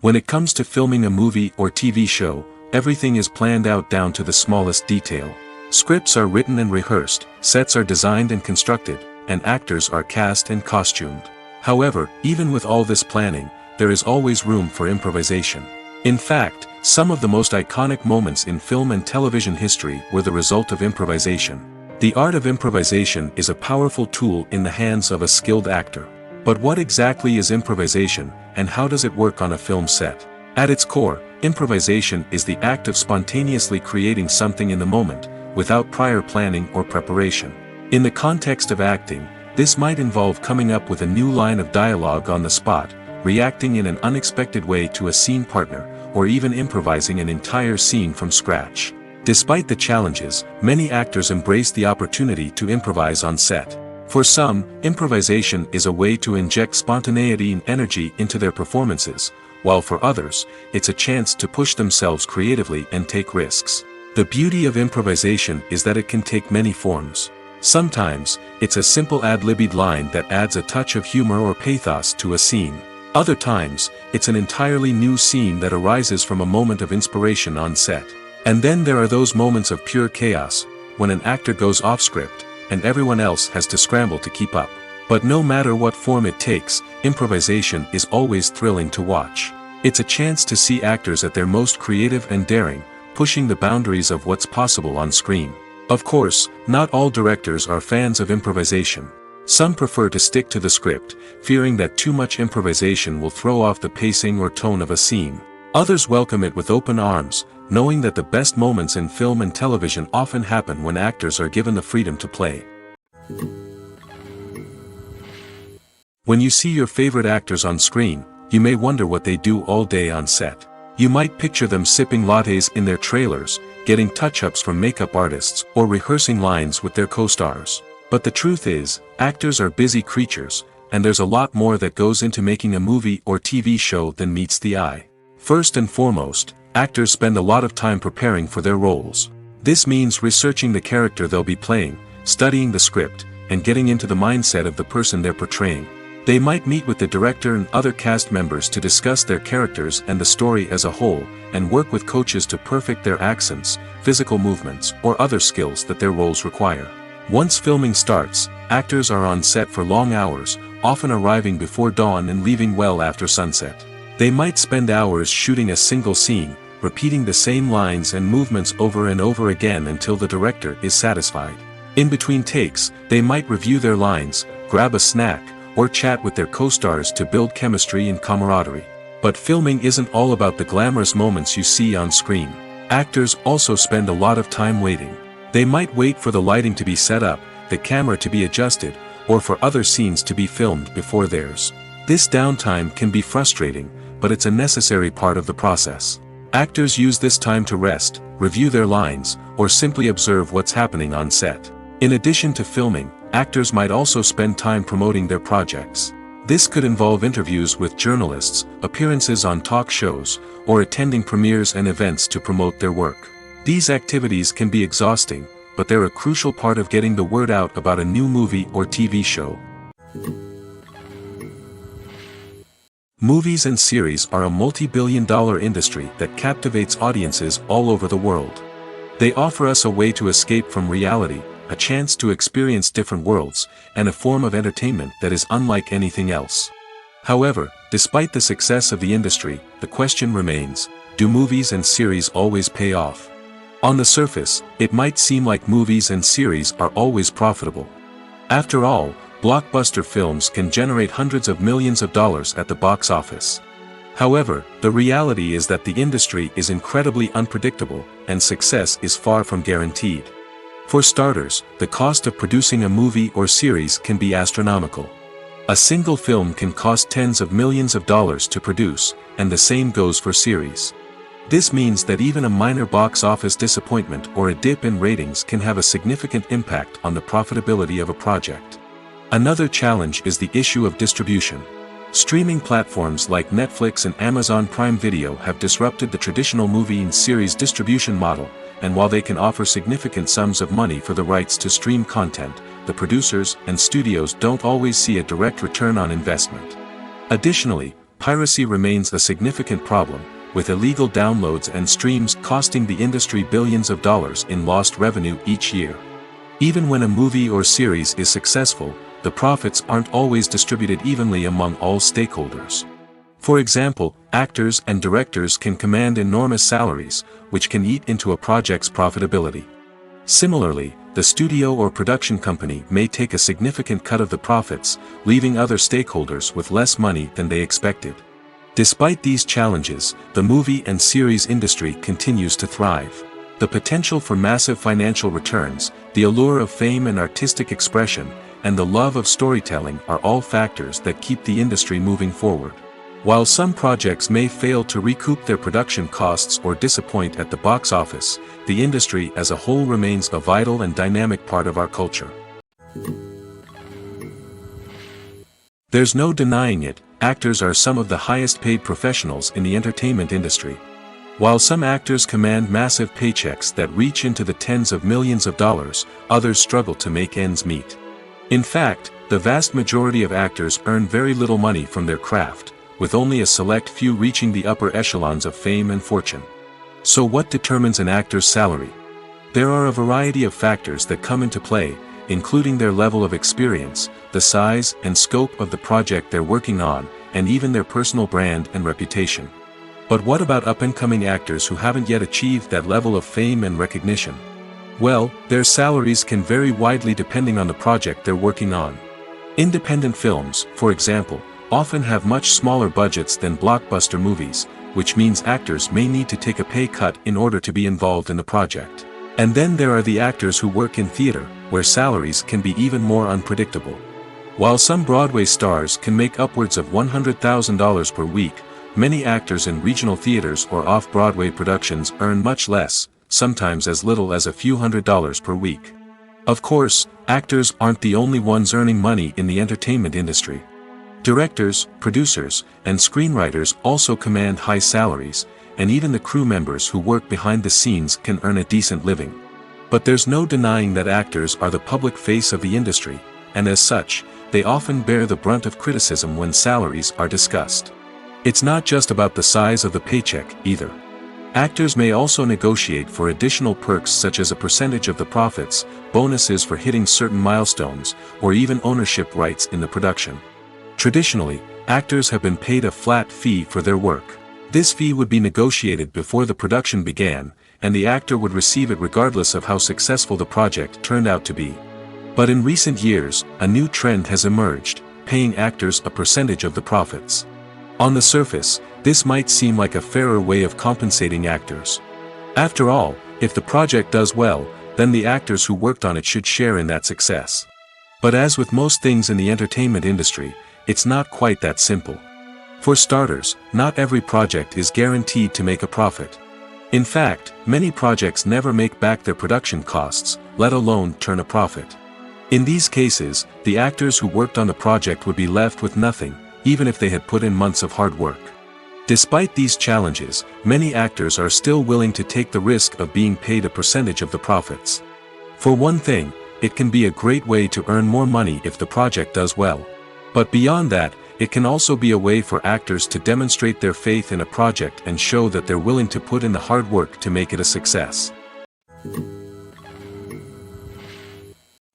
When it comes to filming a movie or TV show, everything is planned out down to the smallest detail. Scripts are written and rehearsed, sets are designed and constructed, and actors are cast and costumed. However, even with all this planning, there is always room for improvisation. In fact, some of the most iconic moments in film and television history were the result of improvisation. The art of improvisation is a powerful tool in the hands of a skilled actor. But what exactly is improvisation, and how does it work on a film set? At its core, Improvisation is the act of spontaneously creating something in the moment, without prior planning or preparation. In the context of acting, this might involve coming up with a new line of dialogue on the spot, reacting in an unexpected way to a scene partner, or even improvising an entire scene from scratch. Despite the challenges, many actors embrace the opportunity to improvise on set. For some, improvisation is a way to inject spontaneity and energy into their performances, while for others, it's a chance to push themselves creatively and take risks. The beauty of improvisation is that it can take many forms. Sometimes, it's a simple ad-libbed line that adds a touch of humor or pathos to a scene. Other times, it's an entirely new scene that arises from a moment of inspiration on set. And then there are those moments of pure chaos, when an actor goes off script, and everyone else has to scramble to keep up. But no matter what form it takes, improvisation is always thrilling to watch. It's a chance to see actors at their most creative and daring, pushing the boundaries of what's possible on screen. Of course, not all directors are fans of improvisation. Some prefer to stick to the script, fearing that too much improvisation will throw off the pacing or tone of a scene. Others welcome it with open arms, knowing that the best moments in film and television often happen when actors are given the freedom to play. When you see your favorite actors on screen, you may wonder what they do all day on set. You might picture them sipping lattes in their trailers, getting touch-ups from makeup artists, or rehearsing lines with their co-stars. But the truth is, actors are busy creatures, and there's a lot more that goes into making a movie or TV show than meets the eye. First and foremost, actors spend a lot of time preparing for their roles. This means researching the character they'll be playing, studying the script, and getting into the mindset of the person they're portraying. They might meet with the director and other cast members to discuss their characters and the story as a whole, and work with coaches to perfect their accents, physical movements, or other skills that their roles require. Once filming starts, actors are on set for long hours, often arriving before dawn and leaving well after sunset. They might spend hours shooting a single scene, repeating the same lines and movements over and over again until the director is satisfied. In between takes, they might review their lines, grab a snack, or chat with their co-stars to build chemistry and camaraderie. But filming isn't all about the glamorous moments you see on screen. Actors also spend a lot of time waiting. They might wait for the lighting to be set up, the camera to be adjusted, or for other scenes to be filmed before theirs. This downtime can be frustrating, but it's a necessary part of the process. Actors use this time to rest, review their lines, or simply observe what's happening on set. In addition to filming, actors might also spend time promoting their projects. This could involve interviews with journalists, appearances on talk shows, or attending premieres and events to promote their work. These activities can be exhausting, but they're a crucial part of getting the word out about a new movie or TV show. Movies and series are a multi-billion-dollar industry that captivates audiences all over the world. They offer us a way to escape from reality, a chance to experience different worlds, and a form of entertainment that is unlike anything else. However, despite the success of the industry, the question remains, do movies and series always pay off? On the surface, it might seem like movies and series are always profitable. After all, blockbuster films can generate hundreds of millions of dollars at the box office. However, the reality is that the industry is incredibly unpredictable, and success is far from guaranteed. For starters, the cost of producing a movie or series can be astronomical. A single film can cost tens of millions of dollars to produce, and the same goes for series. This means that even a minor box office disappointment or a dip in ratings can have a significant impact on the profitability of a project. Another challenge is the issue of distribution. Streaming platforms like Netflix and Amazon Prime Video have disrupted the traditional movie and series distribution model, and while they can offer significant sums of money for the rights to stream content, the producers and studios don't always see a direct return on investment. Additionally, piracy remains a significant problem, with illegal downloads and streams costing the industry billions of dollars in lost revenue each year. Even when a movie or series is successful, the profits aren't always distributed evenly among all stakeholders. For example, actors and directors can command enormous salaries, which can eat into a project's profitability. Similarly, the studio or production company may take a significant cut of the profits, leaving other stakeholders with less money than they expected. Despite these challenges, the movie and series industry continues to thrive. The potential for massive financial returns, the allure of fame and artistic expression, and the love of storytelling are all factors that keep the industry moving forward. While some projects may fail to recoup their production costs or disappoint at the box office, the industry as a whole remains a vital and dynamic part of our culture. There's no denying it, actors are some of the highest paid professionals in the entertainment industry. While some actors command massive paychecks that reach into the tens of millions of dollars, others struggle to make ends meet. In fact, the vast majority of actors earn very little money from their craft, with only a select few reaching the upper echelons of fame and fortune. So what determines an actor's salary? There are a variety of factors that come into play, including their level of experience, the size and scope of the project they're working on, and even their personal brand and reputation. But what about up-and-coming actors who haven't yet achieved that level of fame and recognition? Well, their salaries can vary widely depending on the project they're working on. Independent films, for example, often have much smaller budgets than blockbuster movies, which means actors may need to take a pay cut in order to be involved in the project. And then there are the actors who work in theater, where salaries can be even more unpredictable. While some Broadway stars can make upwards of $100,000 per week, many actors in regional theaters or off-Broadway productions earn much less, sometimes as little as a few $100s per week. Of course, actors aren't the only ones earning money in the entertainment industry. Directors, producers, and screenwriters also command high salaries, and even the crew members who work behind the scenes can earn a decent living. But there's no denying that actors are the public face of the industry, and as such, they often bear the brunt of criticism when salaries are discussed. It's not just about the size of the paycheck, either. Actors may also negotiate for additional perks such as a percentage of the profits, bonuses for hitting certain milestones, or even ownership rights in the production. Traditionally, actors have been paid a flat fee for their work. This fee would be negotiated before the production began, and the actor would receive it regardless of how successful the project turned out to be. But in recent years, a new trend has emerged, paying actors a percentage of the profits. On the surface, this might seem like a fairer way of compensating actors. After all, if the project does well, then the actors who worked on it should share in that success. But as with most things in the entertainment industry, it's not quite that simple. For starters, not every project is guaranteed to make a profit. In fact, many projects never make back their production costs, let alone turn a profit. In these cases, the actors who worked on the project would be left with nothing, even if they had put in months of hard work. Despite these challenges, many actors are still willing to take the risk of being paid a percentage of the profits. For one thing, it can be a great way to earn more money if the project does well. But beyond that, it can also be a way for actors to demonstrate their faith in a project and show that they're willing to put in the hard work to make it a success.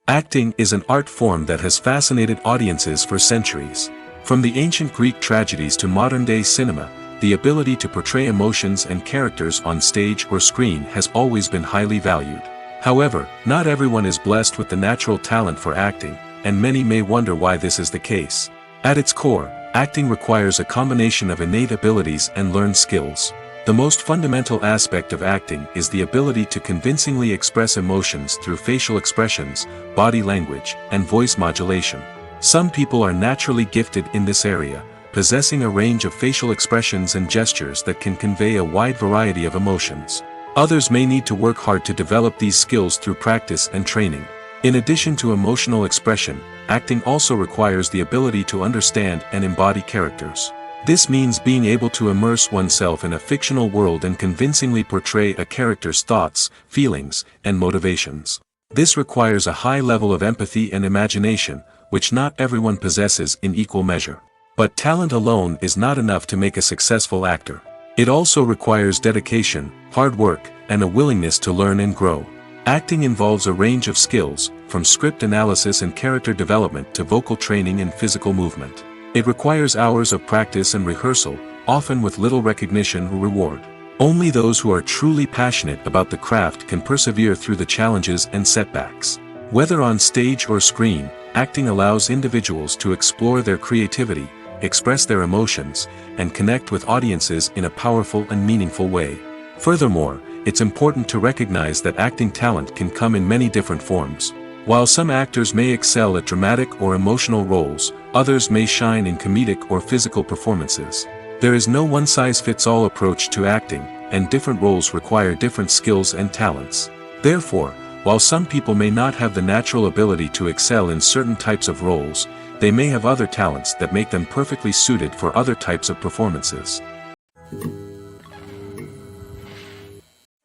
Acting is an art form that has fascinated audiences for centuries. From the ancient Greek tragedies to modern-day cinema, the ability to portray emotions and characters on stage or screen has always been highly valued. However, not everyone is blessed with the natural talent for acting, and many may wonder why this is the case. At its core, acting requires a combination of innate abilities and learned skills. The most fundamental aspect of acting is the ability to convincingly express emotions through facial expressions, body language, and voice modulation. Some people are naturally gifted in this area, possessing a range of facial expressions and gestures that can convey a wide variety of emotions. Others may need to work hard to develop these skills through practice and training. In addition to emotional expression, acting also requires the ability to understand and embody characters. This means being able to immerse oneself in a fictional world and convincingly portray a character's thoughts, feelings, and motivations. This requires a high level of empathy and imagination, which not everyone possesses in equal measure. But talent alone is not enough to make a successful actor. It also requires dedication, hard work, and a willingness to learn and grow. Acting involves a range of skills, from script analysis and character development to vocal training and physical movement. It requires hours of practice and rehearsal, often with little recognition or reward. Only those who are truly passionate about the craft can persevere through the challenges and setbacks. Whether on stage or screen, acting allows individuals to explore their creativity, express their emotions, and connect with audiences in a powerful and meaningful way. Furthermore, it's important to recognize that acting talent can come in many different forms. While some actors may excel at dramatic or emotional roles, others may shine in comedic or physical performances. There is no one-size-fits-all approach to acting, and different roles require different skills and talents. Therefore, while some people may not have the natural ability to excel in certain types of roles, they may have other talents that make them perfectly suited for other types of performances.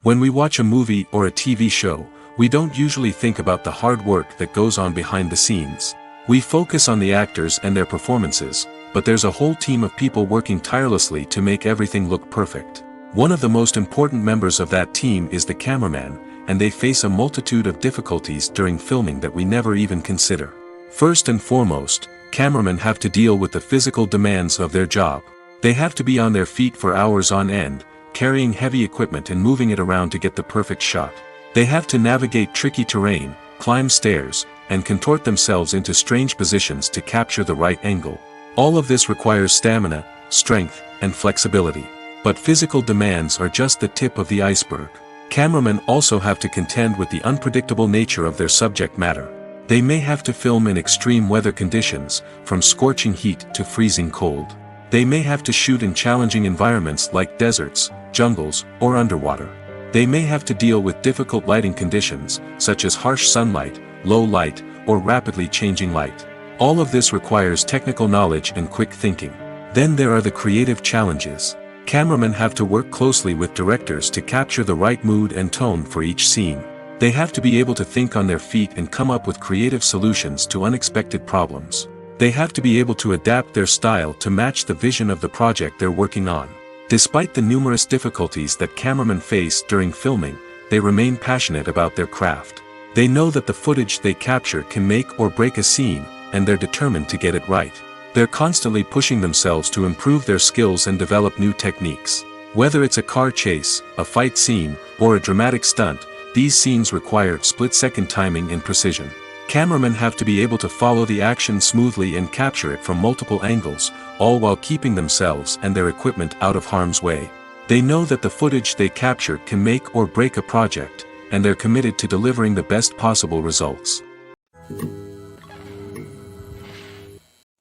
When we watch a movie or a TV show, we don't usually think about the hard work that goes on behind the scenes. We focus on the actors and their performances, but there's a whole team of people working tirelessly to make everything look perfect. One of the most important members of that team is the cameraman, and they face a multitude of difficulties during filming that we never even consider. First and foremost, cameramen have to deal with the physical demands of their job. They have to be on their feet for hours on end, carrying heavy equipment and moving it around to get the perfect shot. They have to navigate tricky terrain, climb stairs, and contort themselves into strange positions to capture the right angle. All of this requires stamina, strength, and flexibility. But physical demands are just the tip of the iceberg. Cameramen also have to contend with the unpredictable nature of their subject matter. They may have to film in extreme weather conditions, from scorching heat to freezing cold. They may have to shoot in challenging environments like deserts, jungles, or underwater. They may have to deal with difficult lighting conditions, such as harsh sunlight, low light, or rapidly changing light. All of this requires technical knowledge and quick thinking. Then there are the creative challenges. Cameramen have to work closely with directors to capture the right mood and tone for each scene. They have to be able to think on their feet and come up with creative solutions to unexpected problems. They have to be able to adapt their style to match the vision of the project they're working on. Despite the numerous difficulties that cameramen face during filming, they remain passionate about their craft. They know that the footage they capture can make or break a scene, and they're determined to get it right. They're constantly pushing themselves to improve their skills and develop new techniques. Whether it's a car chase, a fight scene, or a dramatic stunt, these scenes require split-second timing and precision. Cameramen have to be able to follow the action smoothly and capture it from multiple angles, all while keeping themselves and their equipment out of harm's way. They know that the footage they capture can make or break a project, and they're committed to delivering the best possible results.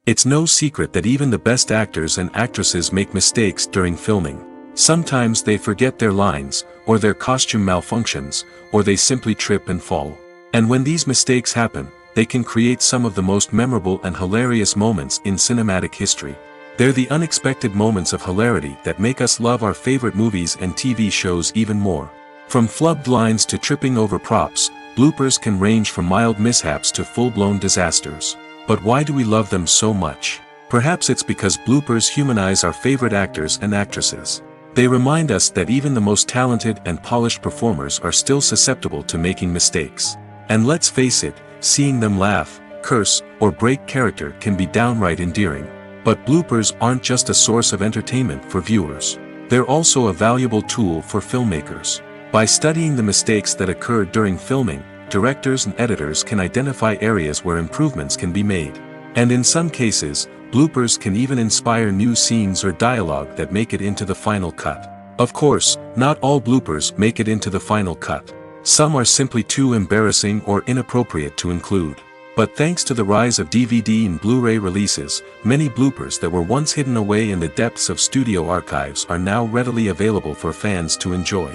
It's no secret that even the best actors and actresses make mistakes during filming. Sometimes they forget their lines, or their costume malfunctions, or they simply trip and fall. And when these mistakes happen, they can create some of the most memorable and hilarious moments in cinematic history. They're the unexpected moments of hilarity that make us love our favorite movies and TV shows even more. From flubbed lines to tripping over props, bloopers can range from mild mishaps to full-blown disasters. But why do we love them so much? Perhaps it's because bloopers humanize our favorite actors and actresses. They remind us that even the most talented and polished performers are still susceptible to making mistakes. And let's face it, seeing them laugh, curse, or break character can be downright endearing. But bloopers aren't just a source of entertainment for viewers. They're also a valuable tool for filmmakers. By studying the mistakes that occurred during filming, directors and editors can identify areas where improvements can be made. And in some cases, bloopers can even inspire new scenes or dialogue that make it into the final cut. Of course, not all bloopers make it into the final cut. Some are simply too embarrassing or inappropriate to include. But thanks to the rise of DVD and Blu-ray releases, many bloopers that were once hidden away in the depths of studio archives are now readily available for fans to enjoy.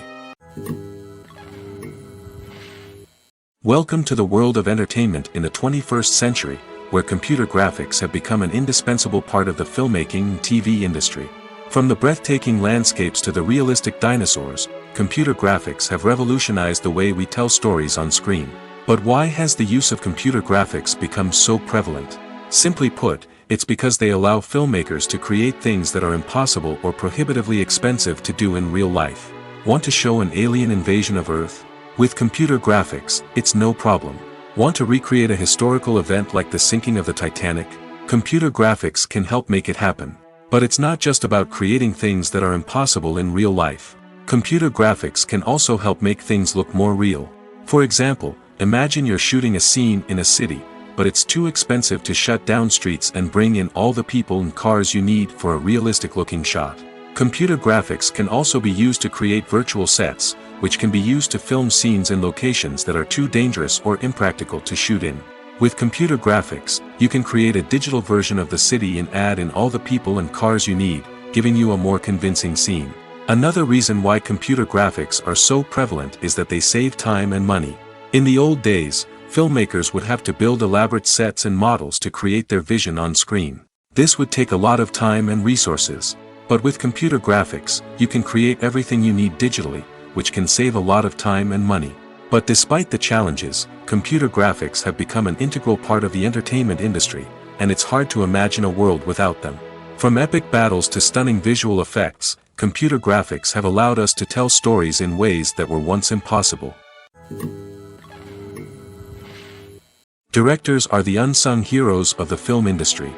Welcome to the world of entertainment in the 21st century, where computer graphics have become an indispensable part of the filmmaking and TV industry. From the breathtaking landscapes to the realistic dinosaurs, computer graphics have revolutionized the way we tell stories on screen. But why has the use of computer graphics become so prevalent? Simply put, it's because they allow filmmakers to create things that are impossible or prohibitively expensive to do in real life. Want to show an alien invasion of Earth? With computer graphics, it's no problem. Want to recreate a historical event like the sinking of the Titanic? Computer graphics can help make it happen. But it's not just about creating things that are impossible in real life. Computer graphics can also help make things look more real. For example, imagine you're shooting a scene in a city, but it's too expensive to shut down streets and bring in all the people and cars you need for a realistic-looking shot. Computer graphics can also be used to create virtual sets, which can be used to film scenes in locations that are too dangerous or impractical to shoot in. With computer graphics, you can create a digital version of the city and add in all the people and cars you need, giving you a more convincing scene. Another reason why computer graphics are so prevalent is that they save time and money. In the old days, filmmakers would have to build elaborate sets and models to create their vision on screen. This would take a lot of time and resources. But with computer graphics, you can create everything you need digitally, which can save a lot of time and money. But despite the challenges, computer graphics have become an integral part of the entertainment industry, and it's hard to imagine a world without them. From epic battles to stunning visual effects, computer graphics have allowed us to tell stories in ways that were once impossible. Directors are the unsung heroes of the film industry.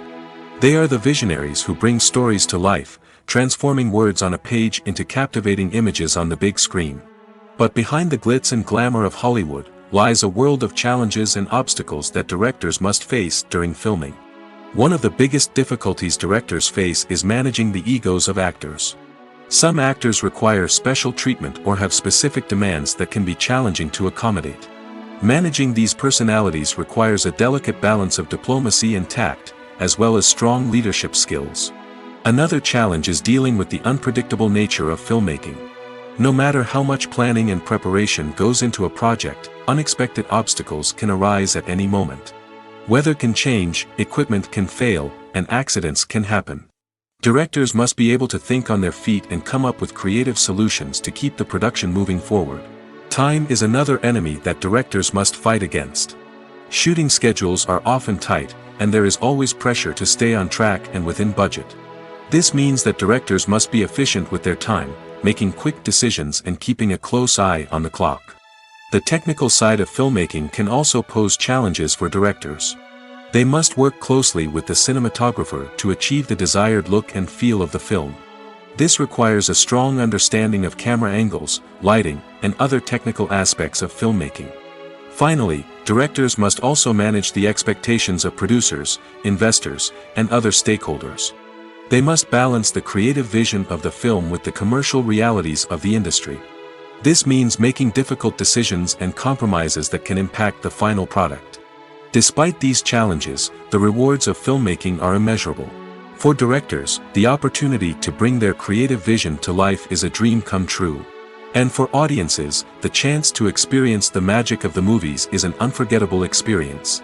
They are the visionaries who bring stories to life, transforming words on a page into captivating images on the big screen. But behind the glitz and glamour of Hollywood, lies a world of challenges and obstacles that directors must face during filming. One of the biggest difficulties directors face is managing the egos of actors. Some actors require special treatment or have specific demands that can be challenging to accommodate. Managing these personalities requires a delicate balance of diplomacy and tact, as well as strong leadership skills. Another challenge is dealing with the unpredictable nature of filmmaking. No matter how much planning and preparation goes into a project, unexpected obstacles can arise at any moment. Weather can change, equipment can fail, and accidents can happen. Directors must be able to think on their feet and come up with creative solutions to keep the production moving forward. Time is another enemy that directors must fight against. Shooting schedules are often tight, and there is always pressure to stay on track and within budget. This means that directors must be efficient with their time, making quick decisions and keeping a close eye on the clock. The technical side of filmmaking can also pose challenges for directors. They must work closely with the cinematographer to achieve the desired look and feel of the film. This requires a strong understanding of camera angles, lighting, and other technical aspects of filmmaking. Finally, directors must also manage the expectations of producers, investors, and other stakeholders. They must balance the creative vision of the film with the commercial realities of the industry. This means making difficult decisions and compromises that can impact the final product. Despite these challenges, the rewards of filmmaking are immeasurable. For directors, the opportunity to bring their creative vision to life is a dream come true. And for audiences, the chance to experience the magic of the movies is an unforgettable experience.